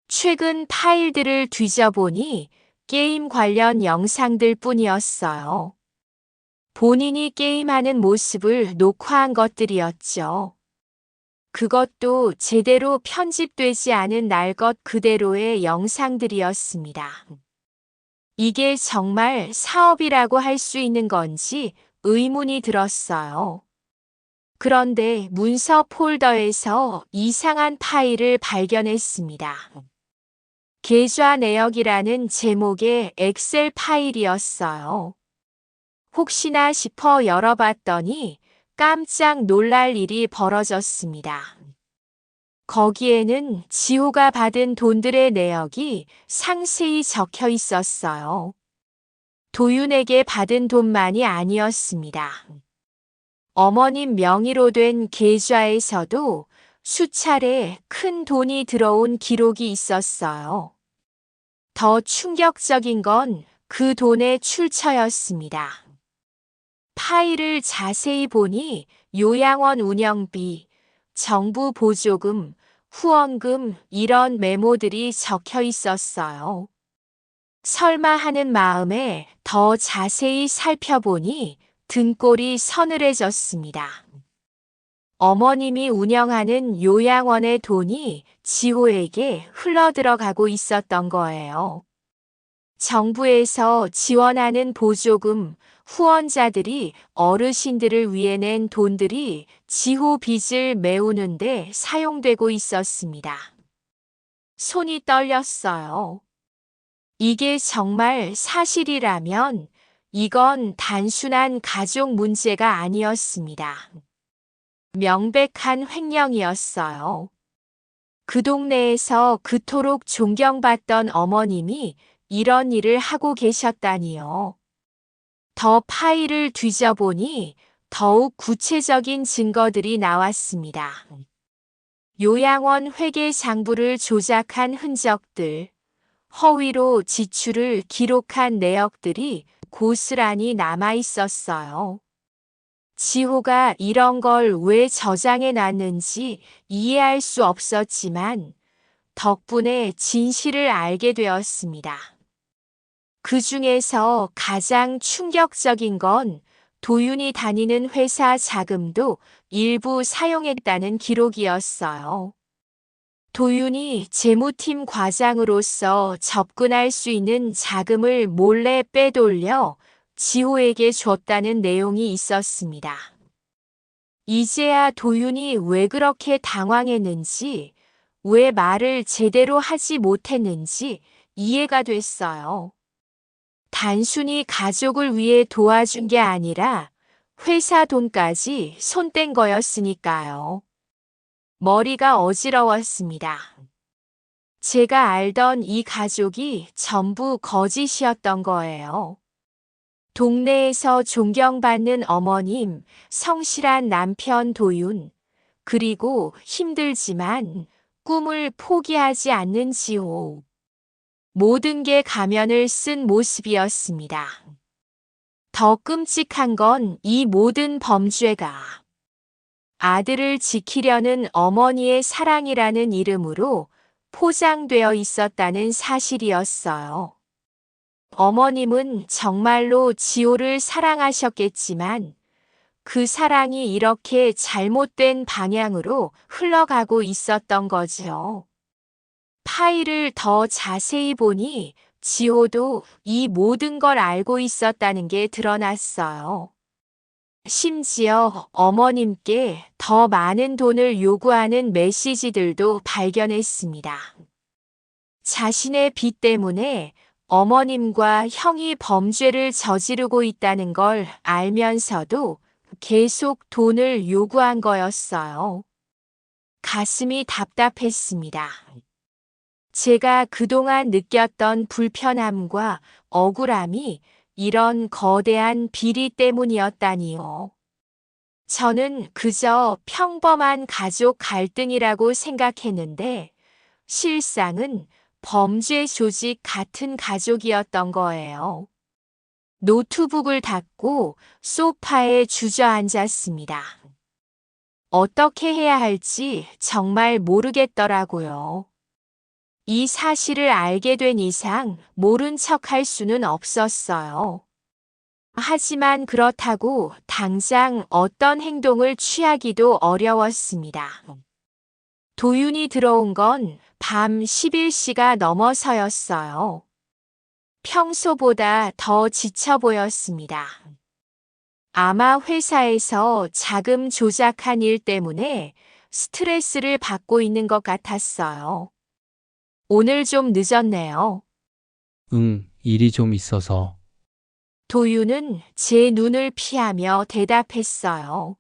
최근 파일들을 뒤져보니 게임 관련 영상들 뿐이었어요. 본인이 게임하는 모습을 녹화한 것들이었죠. 그것도 제대로 편집되지 않은 날 것 그대로의 영상들이었습니다. 이게 정말 사업이라고 할 수 있는 건지 의문이 들었어요. 그런데 문서 폴더에서 이상한 파일을 발견했습니다. 계좌 내역이라는 제목의 엑셀 파일이었어요. 혹시나 싶어 열어봤더니 깜짝 놀랄 일이 벌어졌습니다. 거기에는 지호가 받은 돈들의 내역이 상세히 적혀 있었어요. 도윤에게 받은 돈만이 아니었습니다. 어머님 명의로 된 계좌에서도 수차례 큰 돈이 들어온 기록이 있었어요. 더 충격적인 건 그 돈의 출처였습니다. 파일을 자세히 보니 요양원 운영비, 정부 보조금, 후원금 이런 메모들이 적혀 있었어요. 설마 하는 마음에 더 자세히 살펴보니 등골이 서늘해졌습니다. 어머님이 운영하는 요양원의 돈이 지호에게 흘러들어가고 있었던 거예요. 정부에서 지원하는 보조금, 후원자들이 어르신들을 위해 낸 돈들이 지호 빚을 메우는데 사용되고 있었습니다. 손이 떨렸어요. 이게 정말 사실이라면 이건 단순한 가족 문제가 아니었습니다. 명백한 횡령이었어요. 그 동네에서 그토록 존경받던 어머님이 이런 일을 하고 계셨다니요. 더 파일을 뒤져보니 더욱 구체적인 증거들이 나왔습니다. 요양원 회계 장부를 조작한 흔적들, 허위로 지출을 기록한 내역들이 고스란히 남아 있었어요. 지호가 이런 걸 왜 저장해 놨는지 이해할 수 없었지만 덕분에 진실을 알게 되었습니다. 그 중에서 가장 충격적인 건 도윤이 다니는 회사 자금도 일부 사용했다는 기록이었어요. 도윤이 재무팀 과장으로서 접근할 수 있는 자금을 몰래 빼돌려 지호에게 줬다는 내용이 있었습니다. 이제야 도윤이 왜 그렇게 당황했는지, 왜 말을 제대로 하지 못했는지 이해가 됐어요. 단순히 가족을 위해 도와준 게 아니라 회사 돈까지 손댄 거였으니까요. 머리가 어지러웠습니다. 제가 알던 이 가족이 전부 거짓이었던 거예요. 동네에서 존경받는 어머님, 성실한 남편 도윤, 그리고 힘들지만 꿈을 포기하지 않는 지호. 모든 게 가면을 쓴 모습이었습니다. 더 끔찍한 건 이 모든 범죄가 아들을 지키려는 어머니의 사랑이라는 이름으로 포장되어 있었다는 사실이었어요. 어머님은 정말로 지호를 사랑하셨겠지만 그 사랑이 이렇게 잘못된 방향으로 흘러가고 있었던 거죠. 파일을 더 자세히 보니 지호도 이 모든 걸 알고 있었다는 게 드러났어요. 심지어 어머님께 더 많은 돈을 요구하는 메시지들도 발견했습니다. 자신의 빚 때문에 어머님과 형이 범죄를 저지르고 있다는 걸 알면서도 계속 돈을 요구한 거였어요. 가슴이 답답했습니다. 제가 그동안 느꼈던 불편함과 억울함이 이런 거대한 비리 때문이었다니요. 저는 그저 평범한 가족 갈등이라고 생각했는데 실상은 범죄 조직 같은 가족이었던 거예요. 노트북을 닫고 소파에 주저앉았습니다. 어떻게 해야 할지 정말 모르겠더라고요. 이 사실을 알게 된 이상 모른 척 할 수는 없었어요. 하지만 그렇다고 당장 어떤 행동을 취하기도 어려웠습니다. 도윤이 들어온 건 밤 11시가 넘어서였어요. 평소보다 더 지쳐 보였습니다. 아마 회사에서 자금 조작한 일 때문에 스트레스를 받고 있는 것 같았어요. 오늘 좀 늦었네요. 일이 좀 있어서. 도윤은 제 눈을 피하며 대답했어요.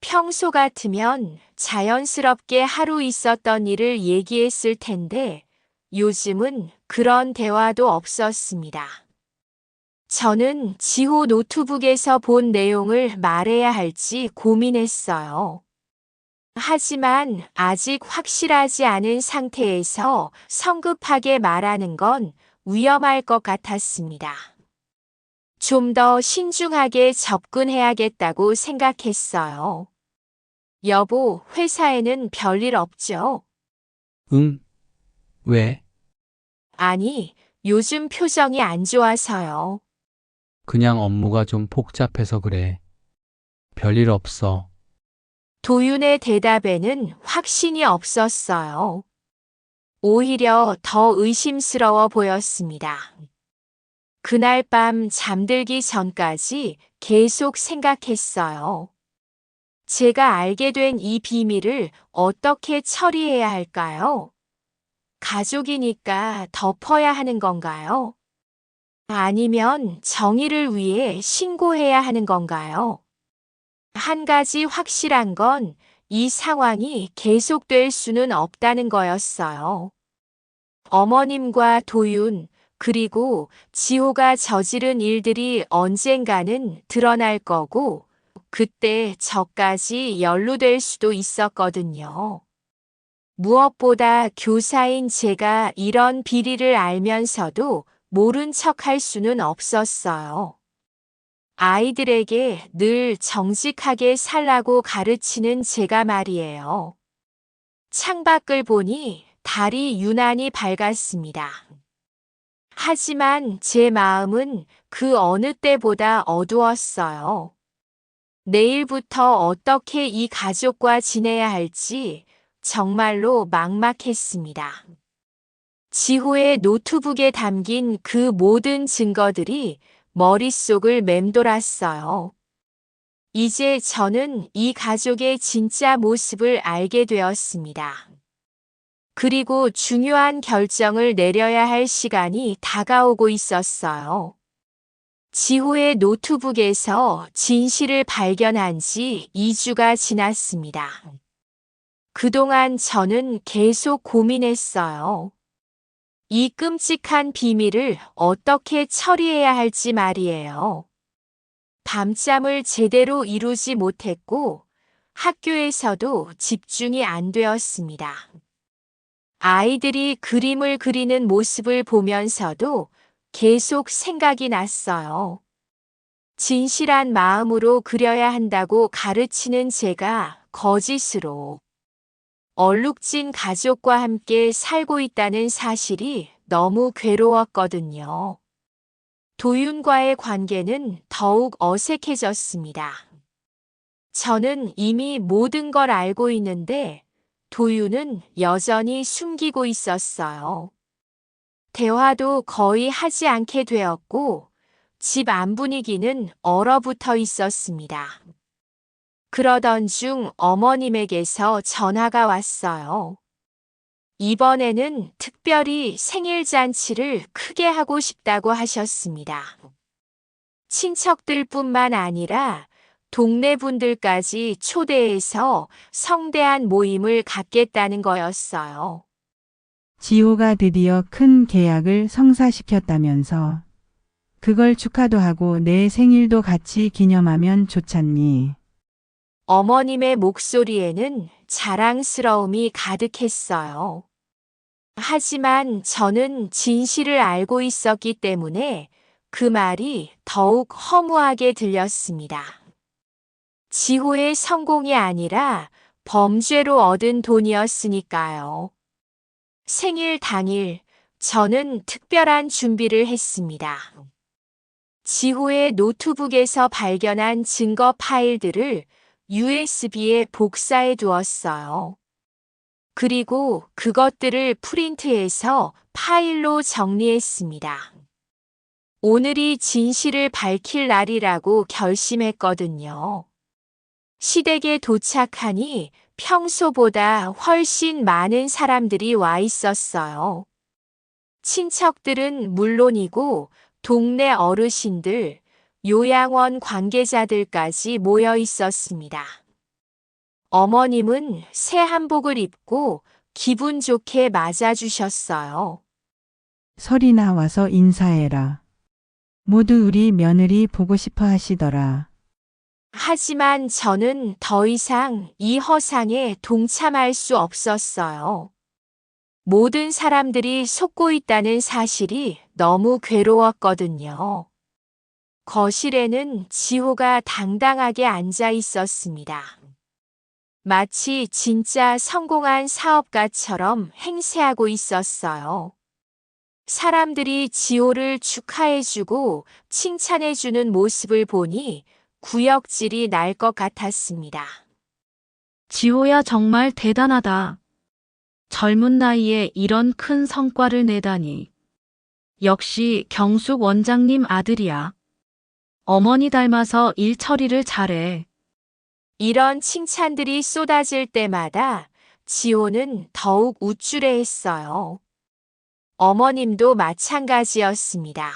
평소 같으면 자연스럽게 하루 있었던 일을 얘기했을 텐데 요즘은 그런 대화도 없었습니다. 저는 지호 노트북에서 본 내용을 말해야 할지 고민했어요. 하지만 아직 확실하지 않은 상태에서 성급하게 말하는 건 위험할 것 같았습니다. 좀 더 신중하게 접근해야겠다고 생각했어요. 여보, 회사에는 별일 없죠? 왜? 아니, 요즘 표정이 안 좋아서요. 그냥 업무가 좀 복잡해서 그래. 별일 없어. 도윤의 대답에는 확신이 없었어요. 오히려 더 의심스러워 보였습니다. 그날 밤 잠들기 전까지 계속 생각했어요. 제가 알게 된 이 비밀을 어떻게 처리해야 할까요? 가족이니까 덮어야 하는 건가요? 아니면 정의를 위해 신고해야 하는 건가요? 한 가지 확실한 건 이 상황이 계속될 수는 없다는 거였어요. 어머님과 도윤, 그리고 지호가 저지른 일들이 언젠가는 드러날 거고, 그때 저까지 연루될 수도 있었거든요. 무엇보다 교사인 제가 이런 비리를 알면서도 모른 척 할 수는 없었어요. 아이들에게 늘 정직하게 살라고 가르치는 제가 말이에요. 창밖을 보니 달이 유난히 밝았습니다. 하지만 제 마음은 그 어느 때보다 어두웠어요. 내일부터 어떻게 이 가족과 지내야 할지 정말로 막막했습니다. 지호의 노트북에 담긴 그 모든 증거들이 머릿속을 맴돌았어요. 이제 저는 이 가족의 진짜 모습을 알게 되었습니다. 그리고 중요한 결정을 내려야 할 시간이 다가오고 있었어요. 지호의 노트북에서 진실을 발견한 지 2주가 지났습니다. 그동안 저는 계속 고민했어요. 이 끔찍한 비밀을 어떻게 처리해야 할지 말이에요. 밤잠을 제대로 이루지 못했고 학교에서도 집중이 안 되었습니다. 아이들이 그림을 그리는 모습을 보면서도 계속 생각이 났어요. 진실한 마음으로 그려야 한다고 가르치는 제가 거짓으로 얼룩진 가족과 함께 살고 있다는 사실이 너무 괴로웠거든요. 도윤과의 관계는 더욱 어색해졌습니다. 저는 이미 모든 걸 알고 있는데 도윤은 여전히 숨기고 있었어요. 대화도 거의 하지 않게 되었고 집 안 분위기는 얼어붙어 있었습니다. 그러던 중 어머님에게서 전화가 왔어요. 이번에는 특별히 생일 잔치를 크게 하고 싶다고 하셨습니다. 친척들뿐만 아니라 동네 분들까지 초대해서 성대한 모임을 갖겠다는 거였어요. 지호가 드디어 큰 계약을 성사시켰다면서 그걸 축하도 하고 내 생일도 같이 기념하면 좋잖니. 어머님의 목소리에는 자랑스러움이 가득했어요. 하지만 저는 진실을 알고 있었기 때문에 그 말이 더욱 허무하게 들렸습니다. 지호의 성공이 아니라 범죄로 얻은 돈이었으니까요. 생일 당일 저는 특별한 준비를 했습니다. 지호의 노트북에서 발견한 증거 파일들을 USB에 복사해 두었어요. 그리고 그것들을 프린트해서 파일로 정리했습니다. 오늘이 진실을 밝힐 날이라고 결심했거든요. 시댁에 도착하니 평소보다 훨씬 많은 사람들이 와 있었어요. 친척들은 물론이고 동네 어르신들, 요양원 관계자들까지 모여 있었습니다. 어머님은 새 한복을 입고 기분 좋게 맞아주셨어요. 설이나 와서 인사해라. 모두 우리 며느리 보고 싶어 하시더라. 하지만 저는 더 이상 이 허상에 동참할 수 없었어요. 모든 사람들이 속고 있다는 사실이 너무 괴로웠거든요. 거실에는 지호가 당당하게 앉아 있었습니다. 마치 진짜 성공한 사업가처럼 행세하고 있었어요. 사람들이 지호를 축하해주고 칭찬해주는 모습을 보니 구역질이 날 것 같았습니다. 지호야 정말 대단하다. 젊은 나이에 이런 큰 성과를 내다니. 역시 경숙 원장님 아들이야. 어머니 닮아서 일 처리를 잘해. 이런 칭찬들이 쏟아질 때마다 지호는 더욱 우쭐해했어요. 어머님도 마찬가지였습니다.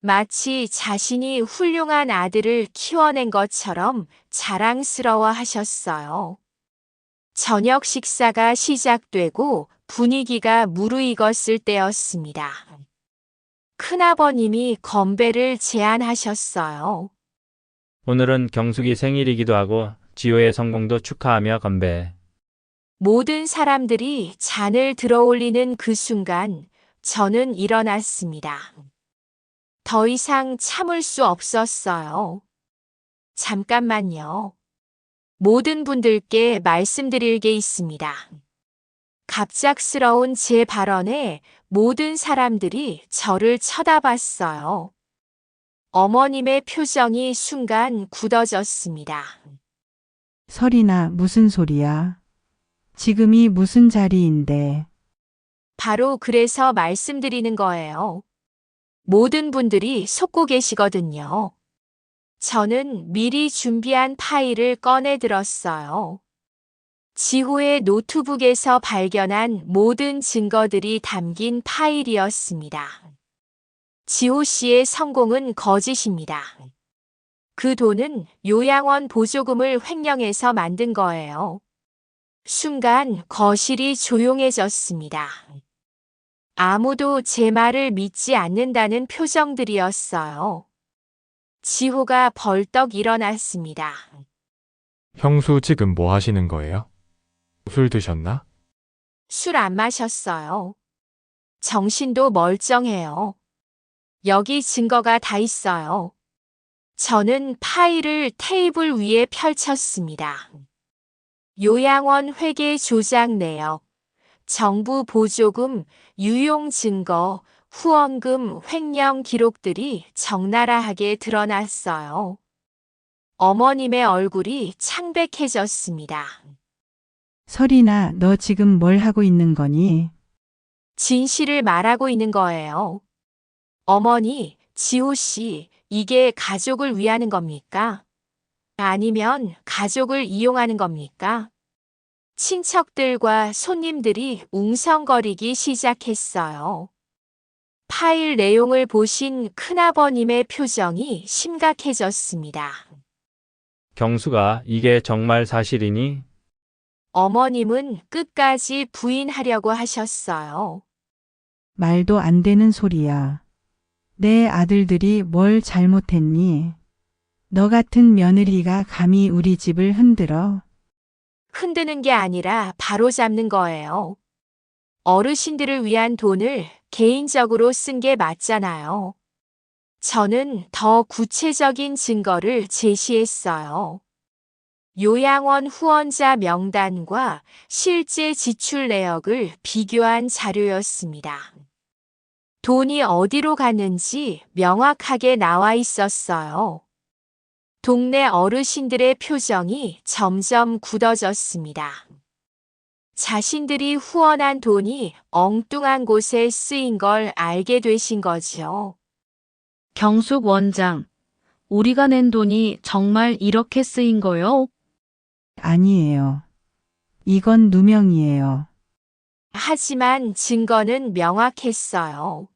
마치 자신이 훌륭한 아들을 키워낸 것처럼 자랑스러워 하셨어요. 저녁 식사가 시작되고 분위기가 무르익었을 때였습니다. 큰아버님이 건배를 제안하셨어요. 오늘은 경숙이 생일이기도 하고 지호의 성공도 축하하며 건배. 모든 사람들이 잔을 들어올리는 그 순간 저는 일어났습니다. 더 이상 참을 수 없었어요. 잠깐만요. 모든 분들께 말씀드릴 게 있습니다. 갑작스러운 제 발언에 모든 사람들이 저를 쳐다봤어요. 어머님의 표정이 순간 굳어졌습니다. 설이나 무슨 소리야? 지금이 무슨 자리인데? 바로 그래서 말씀드리는 거예요. 모든 분들이 속고 계시거든요. 저는 미리 준비한 파일을 꺼내 들었어요. 지호의 노트북에서 발견한 모든 증거들이 담긴 파일이었습니다. 지호 씨의 성공은 거짓입니다. 그 돈은 요양원 보조금을 횡령해서 만든 거예요. 순간 거실이 조용해졌습니다. 아무도 제 말을 믿지 않는다는 표정들이었어요. 지호가 벌떡 일어났습니다. 형수 지금 뭐 하시는 거예요? 술 드셨나? 술 안 마셨어요. 정신도 멀쩡해요. 여기 증거가 다 있어요. 저는 파일을 테이블 위에 펼쳤습니다. 요양원 회계 조작 내역, 정부 보조금, 유용 증거, 후원금 횡령 기록들이 적나라하게 드러났어요. 어머님의 얼굴이 창백해졌습니다. 설이나 너 지금 뭘 하고 있는 거니? 진실을 말하고 있는 거예요. 어머니, 지호 씨, 이게 가족을 위하는 겁니까? 아니면 가족을 이용하는 겁니까? 친척들과 손님들이 웅성거리기 시작했어요. 파일 내용을 보신 큰아버님의 표정이 심각해졌습니다. 경수가 이게 정말 사실이니? 어머님은 끝까지 부인하려고 하셨어요. 말도 안 되는 소리야. 내 아들들이 뭘 잘못했니? 너 같은 며느리가 감히 우리 집을 흔들어? 흔드는 게 아니라 바로잡는 거예요. 어르신들을 위한 돈을 개인적으로 쓴 게 맞잖아요. 저는 더 구체적인 증거를 제시했어요. 요양원 후원자 명단과 실제 지출 내역을 비교한 자료였습니다. 돈이 어디로 갔는지 명확하게 나와 있었어요. 동네 어르신들의 표정이 점점 굳어졌습니다. 자신들이 후원한 돈이 엉뚱한 곳에 쓰인 걸 알게 되신 거죠. 경숙 원장, 우리가 낸 돈이 정말 이렇게 쓰인 거요? 아니에요. 이건 누명이에요. 하지만 증거는 명확했어요.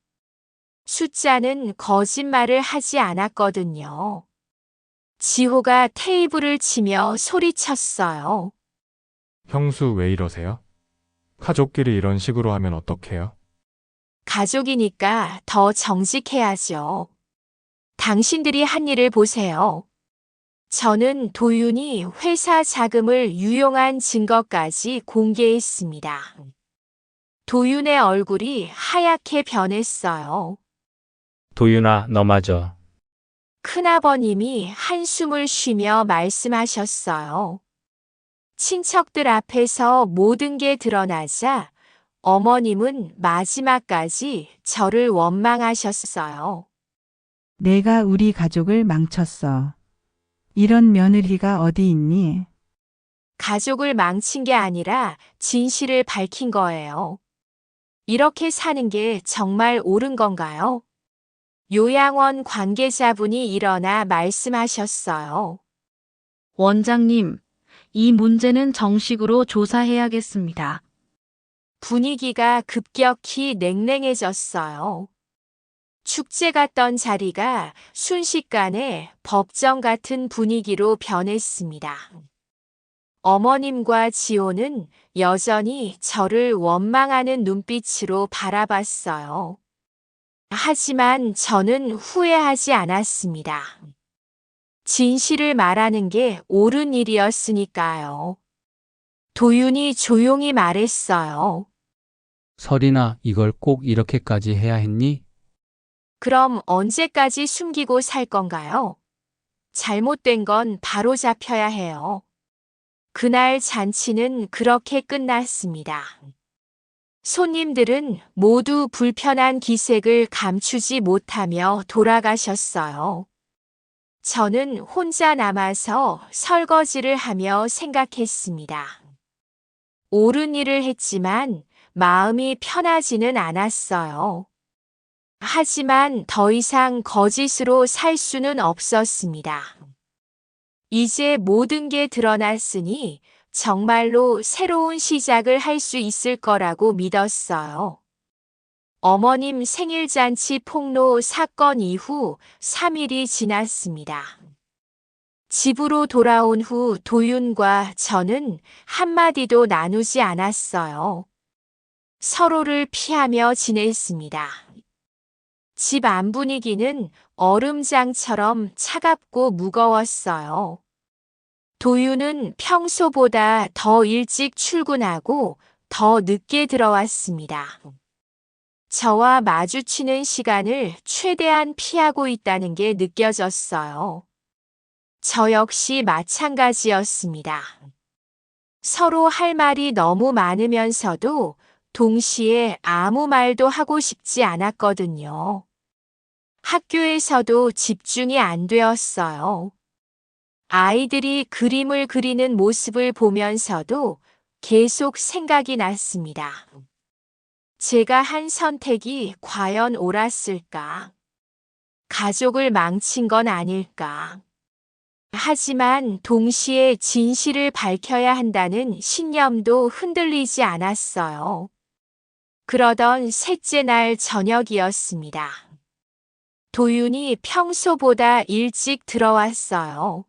숫자는 거짓말을 하지 않았거든요. 지호가 테이블을 치며 소리쳤어요. 형수 왜 이러세요? 가족끼리 이런 식으로 하면 어떡해요? 가족이니까 더 정직해야죠. 당신들이 한 일을 보세요. 저는 도윤이 회사 자금을 유용한 증거까지 공개했습니다. 도윤의 얼굴이 하얗게 변했어요. 도윤아, 너 맞아. 큰아버님이 한숨을 쉬며 말씀하셨어요. 친척들 앞에서 모든 게 드러나자 어머님은 마지막까지 저를 원망하셨어요. 내가 우리 가족을 망쳤어. 이런 며느리가 어디 있니? 가족을 망친 게 아니라 진실을 밝힌 거예요. 이렇게 사는 게 정말 옳은 건가요? 요양원 관계자분이 일어나 말씀하셨어요. 원장님, 이 문제는 정식으로 조사해야겠습니다. 분위기가 급격히 냉랭해졌어요. 축제 같던 자리가 순식간에 법정 같은 분위기로 변했습니다. 어머님과 지호는 여전히 저를 원망하는 눈빛으로 바라봤어요. 하지만 저는 후회하지 않았습니다. 진실을 말하는 게 옳은 일이었으니까요. 도윤이 조용히 말했어요. 설이나 이걸 꼭 이렇게까지 해야 했니? 그럼 언제까지 숨기고 살 건가요? 잘못된 건 바로 잡혀야 해요. 그날 잔치는 그렇게 끝났습니다. 손님들은 모두 불편한 기색을 감추지 못하며 돌아가셨어요. 저는 혼자 남아서 설거지를 하며 생각했습니다. 옳은 일을 했지만 마음이 편하지는 않았어요. 하지만 더 이상 거짓으로 살 수는 없었습니다. 이제 모든 게 드러났으니 정말로 새로운 시작을 할 수 있을 거라고 믿었어요. 어머님 생일잔치 폭로 사건 이후 3일이 지났습니다. 집으로 돌아온 후 도윤과 저는 한마디도 나누지 않았어요. 서로를 피하며 지냈습니다. 집 안 분위기는 얼음장처럼 차갑고 무거웠어요. 도윤은 평소보다 더 일찍 출근하고 더 늦게 들어왔습니다. 저와 마주치는 시간을 최대한 피하고 있다는 게 느껴졌어요. 저 역시 마찬가지였습니다. 서로 할 말이 너무 많으면서도 동시에 아무 말도 하고 싶지 않았거든요. 학교에서도 집중이 안 되었어요. 아이들이 그림을 그리는 모습을 보면서도 계속 생각이 났습니다. 제가 한 선택이 과연 옳았을까? 가족을 망친 건 아닐까? 하지만 동시에 진실을 밝혀야 한다는 신념도 흔들리지 않았어요. 그러던 셋째 날 저녁이었습니다. 도윤이 평소보다 일찍 들어왔어요.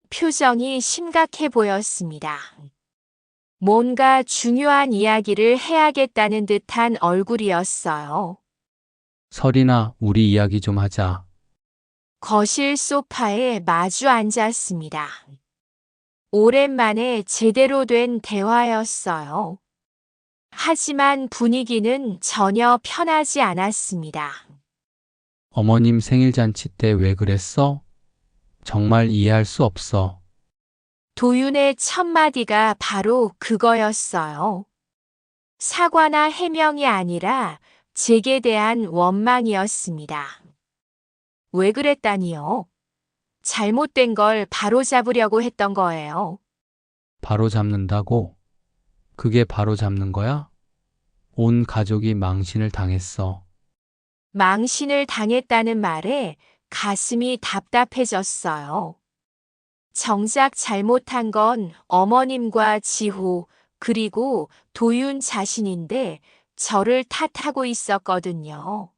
표정이 심각해 보였습니다. 뭔가 중요한 이야기를 해야겠다는 듯한 얼굴이었어요. 설이나 우리 이야기 좀 하자. 거실 소파에 마주 앉았습니다. 오랜만에 제대로 된 대화였어요. 하지만 분위기는 전혀 편하지 않았습니다. 어머님 생일잔치 때 왜 그랬어? 정말 이해할 수 없어. 도윤의 첫 마디가 바로 그거였어요. 사과나 해명이 아니라 제게 대한 원망이었습니다. 왜 그랬다니요? 잘못된 걸 바로잡으려고 했던 거예요. 바로 잡는다고? 그게 바로 잡는 거야? 온 가족이 망신을 당했어. 망신을 당했다는 말에 가슴이 답답해졌어요. 정작 잘못한 건 어머님과 지호, 그리고 도윤 자신인데 저를 탓하고 있었거든요.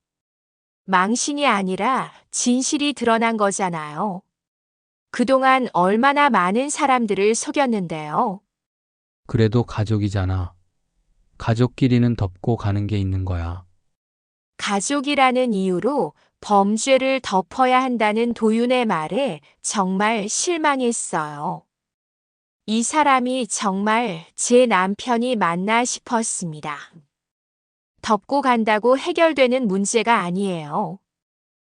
망신이 아니라 진실이 드러난 거잖아요. 그동안 얼마나 많은 사람들을 속였는데요. 그래도 가족이잖아. 가족끼리는 덮고 가는 게 있는 거야. 가족이라는 이유로 범죄를 덮어야 한다는 도윤의 말에 정말 실망했어요. 이 사람이 정말 제 남편이 맞나 싶었습니다. 덮고 간다고 해결되는 문제가 아니에요.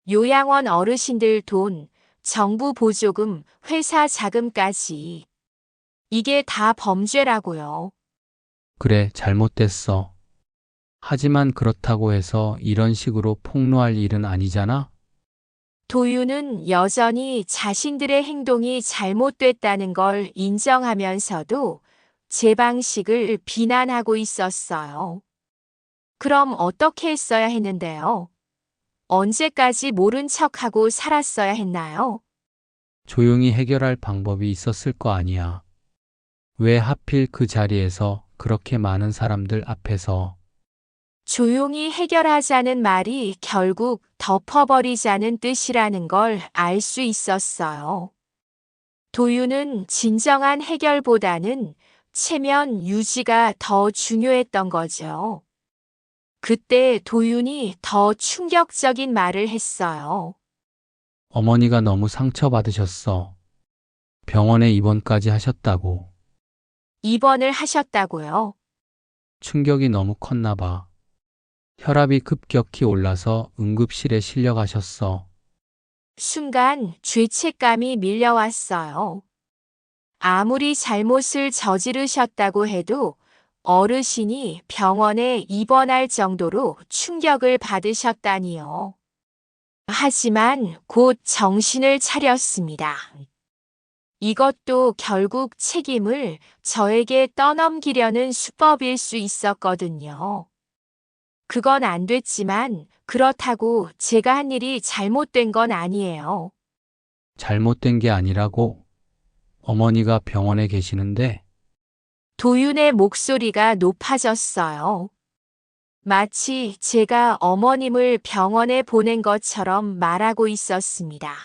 요양원 어르신들 돈, 정부 보조금, 회사 자금까지. 이게 다 범죄라고요. 그래, 잘못됐어. 하지만 그렇다고 해서 이런 식으로 폭로할 일은 아니잖아? 도윤은 여전히 자신들의 행동이 잘못됐다는 걸 인정하면서도 제 방식을 비난하고 있었어요. 그럼 어떻게 했어야 했는데요? 언제까지 모른 척하고 살았어야 했나요? 조용히 해결할 방법이 있었을 거 아니야. 왜 하필 그 자리에서 그렇게 많은 사람들 앞에서 조용히 해결하자는 말이 결국 덮어버리자는 뜻이라는 걸 알 수 있었어요. 도윤은 진정한 해결보다는 체면 유지가 더 중요했던 거죠. 그때 도윤이 더 충격적인 말을 했어요. 어머니가 너무 상처받으셨어. 병원에 입원까지 하셨다고. 입원을 하셨다고요? 충격이 너무 컸나 봐. 혈압이 급격히 올라서 응급실에 실려가셨어. 순간 죄책감이 밀려왔어요. 아무리 잘못을 저지르셨다고 해도 어르신이 병원에 입원할 정도로 충격을 받으셨다니요. 하지만 곧 정신을 차렸습니다. 이것도 결국 책임을 저에게 떠넘기려는 수법일 수 있었거든요. 그건 안 됐지만 그렇다고 제가 한 일이 잘못된 건 아니에요. 잘못된 게 아니라고. 어머니가 병원에 계시는데 도윤의 목소리가 높아졌어요. 마치 제가 어머님을 병원에 보낸 것처럼 말하고 있었습니다.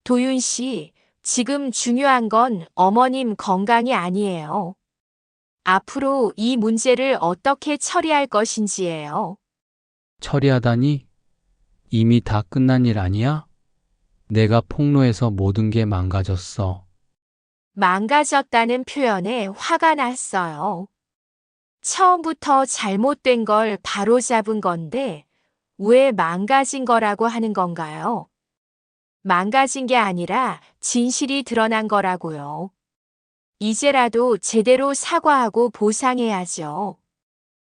도윤 씨, 지금 중요한 건 어머님 건강이 아니에요. 앞으로 이 문제를 어떻게 처리할 것인지예요. 처리하다니? 이미 다 끝난 일 아니야? 내가 폭로해서 모든 게 망가졌어. 망가졌다는 표현에 화가 났어요. 처음부터 잘못된 걸 바로잡은 건데 왜 망가진 거라고 하는 건가요? 망가진 게 아니라 진실이 드러난 거라고요. 이제라도 제대로 사과하고 보상해야죠.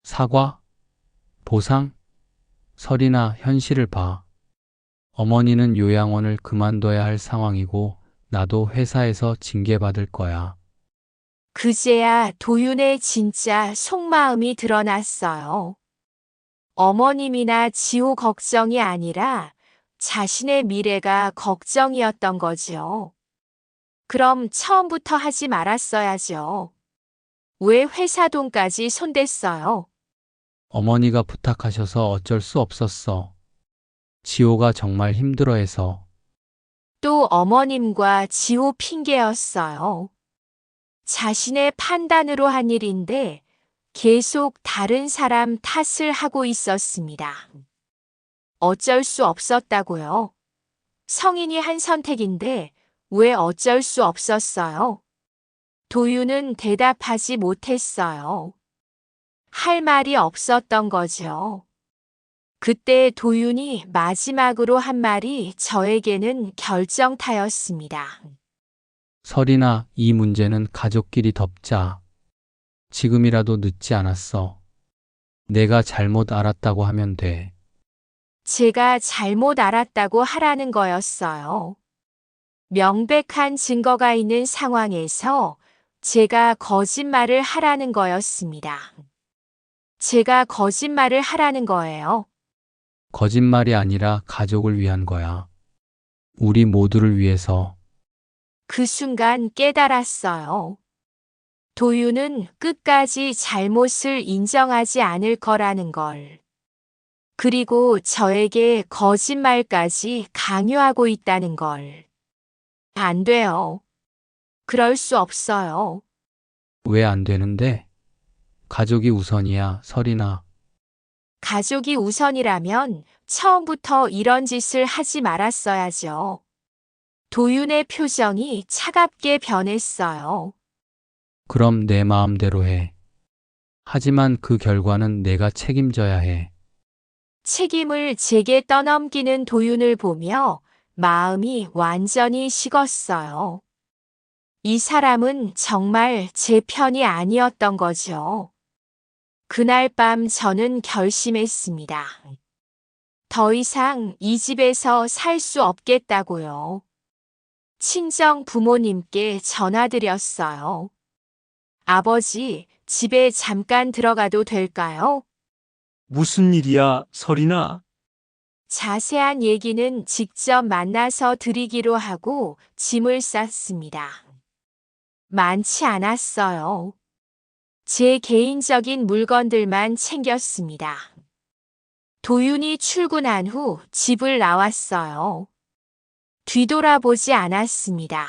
사과? 보상? 설이나 현실을 봐. 어머니는 요양원을 그만둬야 할 상황이고 나도 회사에서 징계받을 거야. 그제야 도윤의 진짜 속마음이 드러났어요. 어머님이나 지호 걱정이 아니라 자신의 미래가 걱정이었던 거죠. 그럼 처음부터 하지 말았어야죠. 왜 회사 돈까지 손댔어요? 어머니가 부탁하셔서 어쩔 수 없었어. 지호가 정말 힘들어해서. 또 어머님과 지호 핑계였어요. 자신의 판단으로 한 일인데 계속 다른 사람 탓을 하고 있었습니다. 어쩔 수 없었다고요. 성인이 한 선택인데 왜 어쩔 수 없었어요? 도윤은 대답하지 못했어요. 할 말이 없었던 거죠. 그때 도윤이 마지막으로 한 말이 저에게는 결정타였습니다. 설이나 이 문제는 가족끼리 덮자. 지금이라도 늦지 않았어. 내가 잘못 알았다고 하면 돼. 제가 잘못 알았다고 하라는 거였어요. 명백한 증거가 있는 상황에서 제가 거짓말을 하라는 거였습니다. 제가 거짓말을 하라는 거예요. 거짓말이 아니라 가족을 위한 거야. 우리 모두를 위해서. 그 순간 깨달았어요. 도윤은 끝까지 잘못을 인정하지 않을 거라는 걸. 그리고 저에게 거짓말까지 강요하고 있다는 걸. 안 돼요. 그럴 수 없어요. 왜 안 되는데? 가족이 우선이야, 설이나. 가족이 우선이라면 처음부터 이런 짓을 하지 말았어야죠. 도윤의 표정이 차갑게 변했어요. 그럼 내 마음대로 해. 하지만 그 결과는 내가 책임져야 해. 책임을 제게 떠넘기는 도윤을 보며 마음이 완전히 식었어요. 이 사람은 정말 제 편이 아니었던 거죠. 그날 밤 저는 결심했습니다. 더 이상 이 집에서 살 수 없겠다고요. 친정 부모님께 전화드렸어요. 아버지, 집에 잠깐 들어가도 될까요? 무슨 일이야, 설이나? 자세한 얘기는 직접 만나서 드리기로 하고 짐을 쌌습니다. 많지 않았어요. 제 개인적인 물건들만 챙겼습니다. 도윤이 출근한 후 집을 나왔어요. 뒤돌아보지 않았습니다.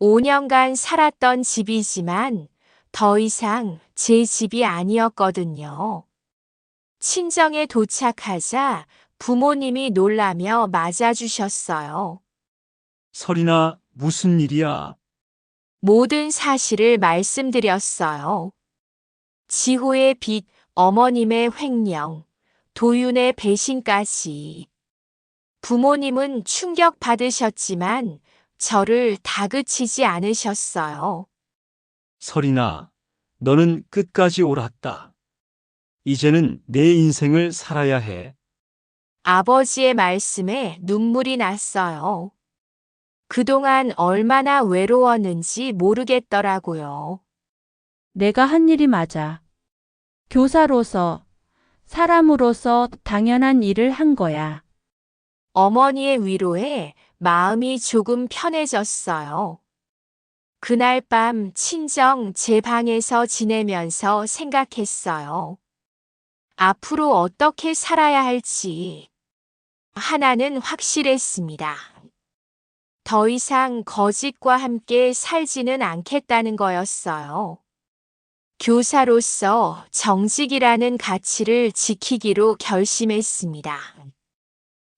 5년간 살았던 집이지만 더 이상 제 집이 아니었거든요. 친정에 도착하자 부모님이 놀라며 맞아주셨어요. 설이나, 무슨 일이야? 모든 사실을 말씀드렸어요. 지호의 빚, 어머님의 횡령, 도윤의 배신까지. 부모님은 충격받으셨지만 저를 다그치지 않으셨어요. 설이나, 너는 끝까지 옳았다. 이제는 내 인생을 살아야 해. 아버지의 말씀에 눈물이 났어요. 그동안 얼마나 외로웠는지 모르겠더라고요. 내가 한 일이 맞아. 교사로서, 사람으로서 당연한 일을 한 거야. 어머니의 위로에 마음이 조금 편해졌어요. 그날 밤 친정 제 방에서 지내면서 생각했어요. 앞으로 어떻게 살아야 할지. 하나는 확실했습니다. 더 이상 거짓과 함께 살지는 않겠다는 거였어요. 교사로서 정직이라는 가치를 지키기로 결심했습니다.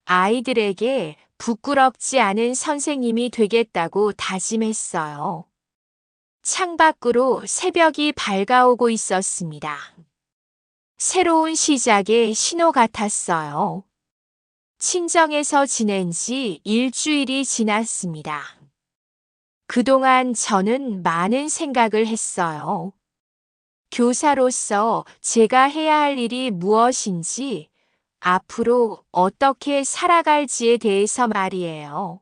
아이들에게 부끄럽지 않은 선생님이 되겠다고 다짐했어요. 창밖으로 새벽이 밝아오고 있었습니다. 새로운 시작의 신호 같았어요. 친정에서 지낸 지 일주일이 지났습니다. 그동안 저는 많은 생각을 했어요. 교사로서 제가 해야 할 일이 무엇인지, 앞으로 어떻게 살아갈지에 대해서 말이에요.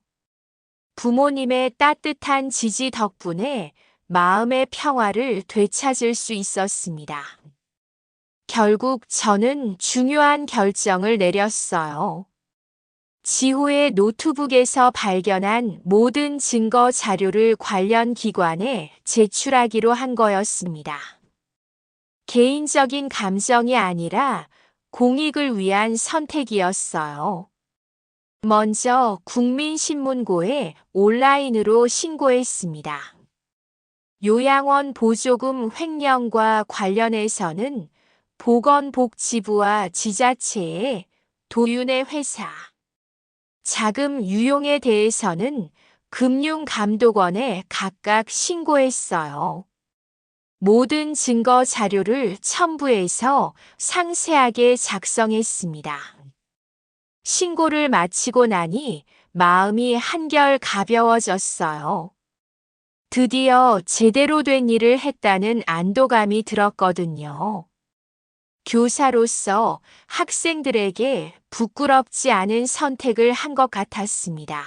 부모님의 따뜻한 지지 덕분에 마음의 평화를 되찾을 수 있었습니다. 결국 저는 중요한 결정을 내렸어요. 지호의 노트북에서 발견한 모든 증거 자료를 관련 기관에 제출하기로 한 거였습니다. 개인적인 감정이 아니라 공익을 위한 선택이었어요. 먼저 국민신문고에 온라인으로 신고했습니다. 요양원 보조금 횡령과 관련해서는 보건복지부와 지자체에 도윤의 회사, 자금 유용에 대해서는 금융감독원에 각각 신고했어요. 모든 증거 자료를 첨부해서 상세하게 작성했습니다. 신고를 마치고 나니 마음이 한결 가벼워졌어요. 드디어 제대로 된 일을 했다는 안도감이 들었거든요. 교사로서 학생들에게 부끄럽지 않은 선택을 한 것 같았습니다.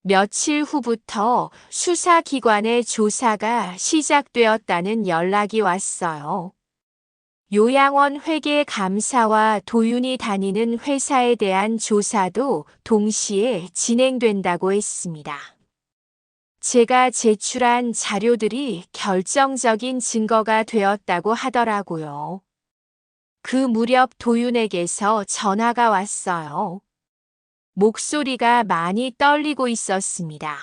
며칠 후부터 수사기관의 조사가 시작되었다는 연락이 왔어요. 요양원 회계감사와 도윤이 다니는 회사에 대한 조사도 동시에 진행된다고 했습니다. 제가 제출한 자료들이 결정적인 증거가 되었다고 하더라고요. 그 무렵 도윤에게서 전화가 왔어요. 목소리가 많이 떨리고 있었습니다.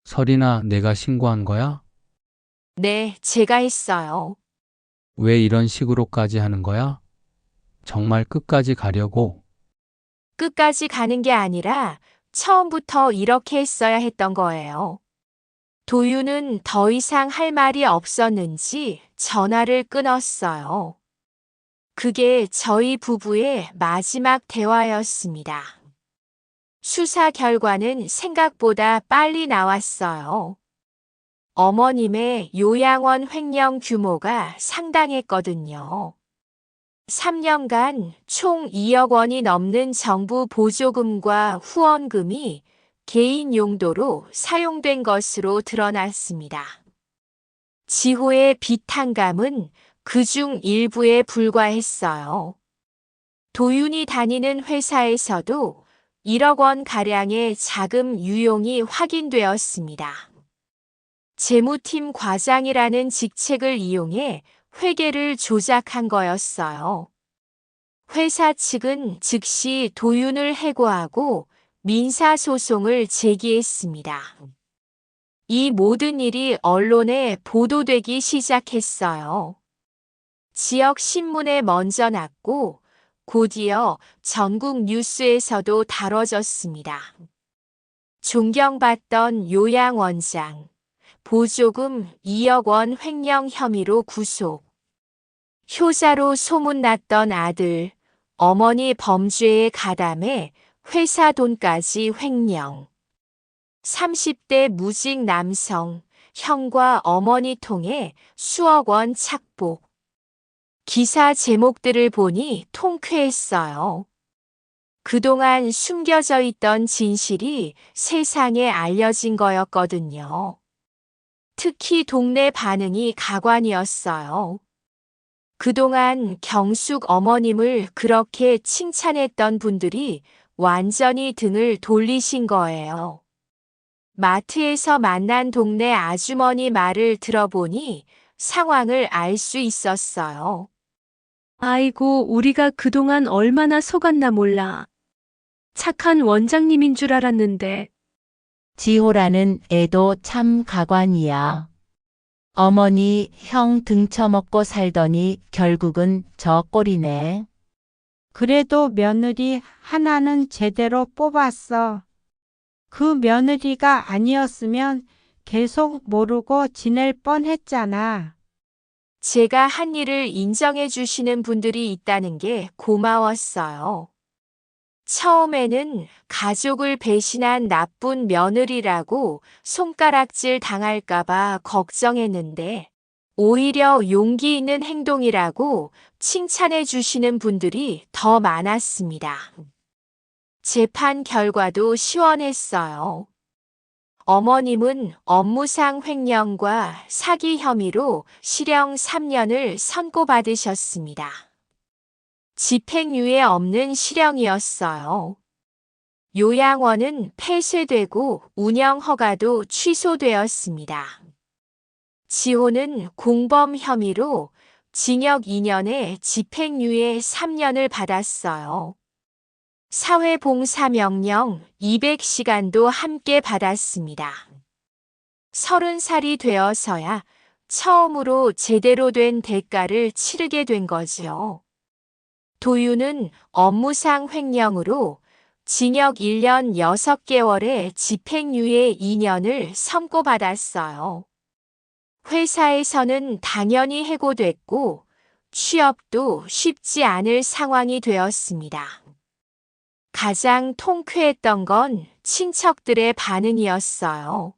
설이나 내가 신고한 거야? 네, 제가 했어요. 왜 이런 식으로까지 하는 거야? 정말 끝까지 가려고? 끝까지 가는 게 아니라 처음부터 이렇게 했어야 했던 거예요. 도윤은 더 이상 할 말이 없었는지 전화를 끊었어요. 그게 저희 부부의 마지막 대화였습니다. 수사 결과는 생각보다 빨리 나왔어요. 어머님의 요양원 횡령 규모가 상당했거든요. 3년간 총 2억 원이 넘는 정부 보조금과 후원금이 개인 용도로 사용된 것으로 드러났습니다. 지호의 비탄감은 그중 일부에 불과했어요. 도윤이 다니는 회사에서도 1억 원 가량의 자금 유용이 확인되었습니다. 재무팀 과장이라는 직책을 이용해 회계를 조작한 거였어요. 회사 측은 즉시 도윤을 해고하고 민사소송을 제기했습니다. 이 모든 일이 언론에 보도되기 시작했어요. 지역 신문에 먼저 났고 곧이어 전국 뉴스에서도 다뤄졌습니다. 존경받던 요양원장, 보조금 2억 원 횡령 혐의로 구속. 효자로 소문났던 아들, 어머니 범죄에 가담해 회사 돈까지 횡령. 30대 무직 남성, 형과 어머니 통해 수억 원 착복. 기사 제목들을 보니 통쾌했어요. 그동안 숨겨져 있던 진실이 세상에 알려진 거였거든요. 특히 동네 반응이 가관이었어요. 그동안 경숙 어머님을 그렇게 칭찬했던 분들이 완전히 등을 돌리신 거예요. 마트에서 만난 동네 아주머니 말을 들어보니 상황을 알 수 있었어요. 아이고, 우리가 그동안 얼마나 속았나 몰라. 착한 원장님인 줄 알았는데. 지호라는 애도 참 가관이야. 어머니, 형 등쳐먹고 살더니 결국은 저 꼴이네. 그래도 며느리 하나는 제대로 뽑았어. 그 며느리가 아니었으면 계속 모르고 지낼 뻔했잖아. 제가 한 일을 인정해 주시는 분들이 있다는 게 고마웠어요. 처음에는 가족을 배신한 나쁜 며느리라고 손가락질 당할까봐 걱정했는데 오히려 용기 있는 행동이라고 칭찬해 주시는 분들이 더 많았습니다. 재판 결과도 시원했어요. 어머님은 업무상 횡령과 사기 혐의로 실형 3년을 선고받으셨습니다. 집행유예 없는 실형이었어요. 요양원은 폐쇄되고 운영 허가도 취소되었습니다. 지호는 공범 혐의로 징역 2년에 집행유예 3년을 받았어요. 사회봉사 명령 200시간도 함께 받았습니다. 30살이 되어서야 처음으로 제대로 된 대가를 치르게 된 거죠. 도윤은 업무상 횡령으로 징역 1년 6개월에 집행유예 2년을 선고받았어요. 회사에서는 당연히 해고됐고 취업도 쉽지 않을 상황이 되었습니다. 가장 통쾌했던 건 친척들의 반응이었어요.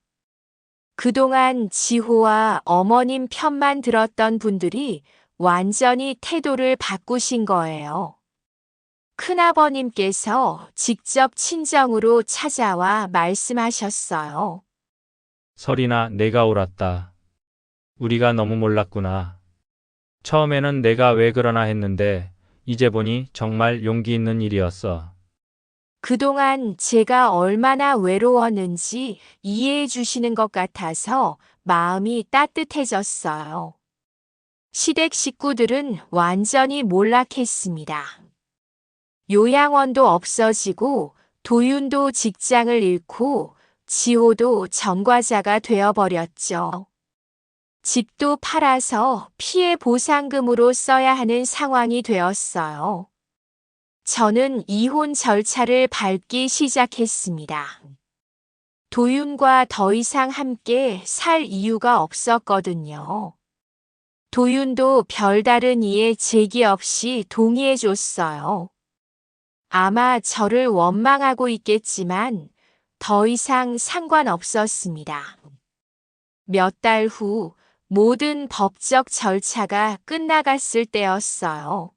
그동안 지호와 어머님 편만 들었던 분들이 완전히 태도를 바꾸신 거예요. 큰아버님께서 직접 친정으로 찾아와 말씀하셨어요. 설이나 내가 옳았다. 우리가 너무 몰랐구나. 처음에는 내가 왜 그러나 했는데 이제 보니 정말 용기 있는 일이었어. 그동안 제가 얼마나 외로웠는지 이해해 주시는 것 같아서 마음이 따뜻해졌어요. 시댁 식구들은 완전히 몰락했습니다. 요양원도 없어지고 도윤도 직장을 잃고 지호도 전과자가 되어버렸죠. 집도 팔아서 피해 보상금으로 써야 하는 상황이 되었어요. 저는 이혼 절차를 밟기 시작했습니다. 도윤과 더 이상 함께 살 이유가 없었거든요. 도윤도 별다른 이의 제기 없이 동의해줬어요. 아마 저를 원망하고 있겠지만 더 이상 상관없었습니다. 몇 달 후 모든 법적 절차가 끝나갔을 때였어요.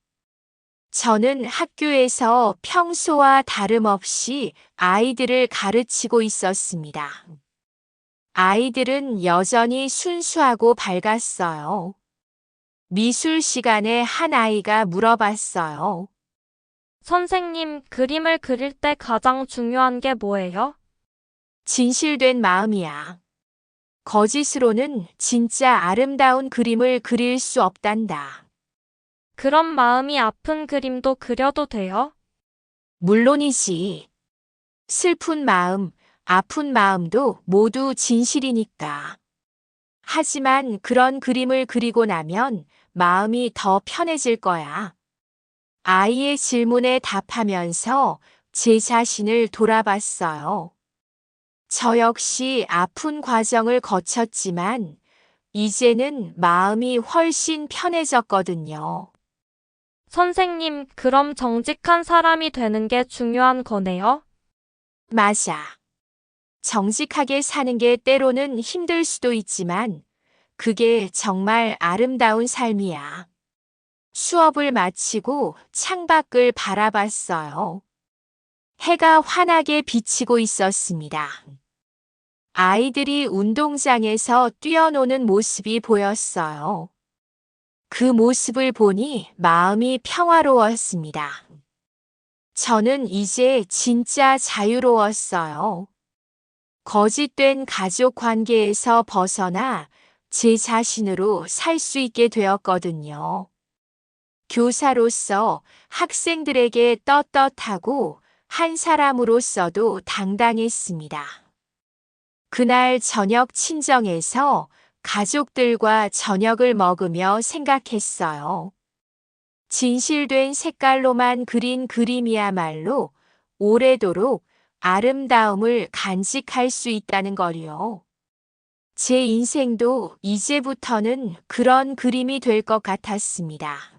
저는 학교에서 평소와 다름없이 아이들을 가르치고 있었습니다. 아이들은 여전히 순수하고 밝았어요. 미술 시간에 한 아이가 물어봤어요. 선생님, 그림을 그릴 때 가장 중요한 게 뭐예요? 진실된 마음이야. 거짓으로는 진짜 아름다운 그림을 그릴 수 없단다. 그런 마음이 아픈 그림도 그려도 돼요? 물론이지. 슬픈 마음, 아픈 마음도 모두 진실이니까. 하지만 그런 그림을 그리고 나면 마음이 더 편해질 거야. 아이의 질문에 답하면서 제 자신을 돌아봤어요. 저 역시 아픈 과정을 거쳤지만 이제는 마음이 훨씬 편해졌거든요. 선생님, 그럼 정직한 사람이 되는 게 중요한 거네요? 맞아. 정직하게 사는 게 때로는 힘들 수도 있지만 그게 정말 아름다운 삶이야. 수업을 마치고 창밖을 바라봤어요. 해가 환하게 비치고 있었습니다. 아이들이 운동장에서 뛰어노는 모습이 보였어요. 그 모습을 보니 마음이 평화로웠습니다. 저는 이제 진짜 자유로웠어요. 거짓된 가족 관계에서 벗어나 제 자신으로 살 수 있게 되었거든요. 교사로서 학생들에게 떳떳하고 한 사람으로서도 당당했습니다. 그날 저녁 친정에서 가족들과 저녁을 먹으며 생각했어요. 진실된 색깔로만 그린 그림이야말로 오래도록 아름다움을 간직할 수 있다는 걸요. 제 인생도 이제부터는 그런 그림이 될 것 같았습니다.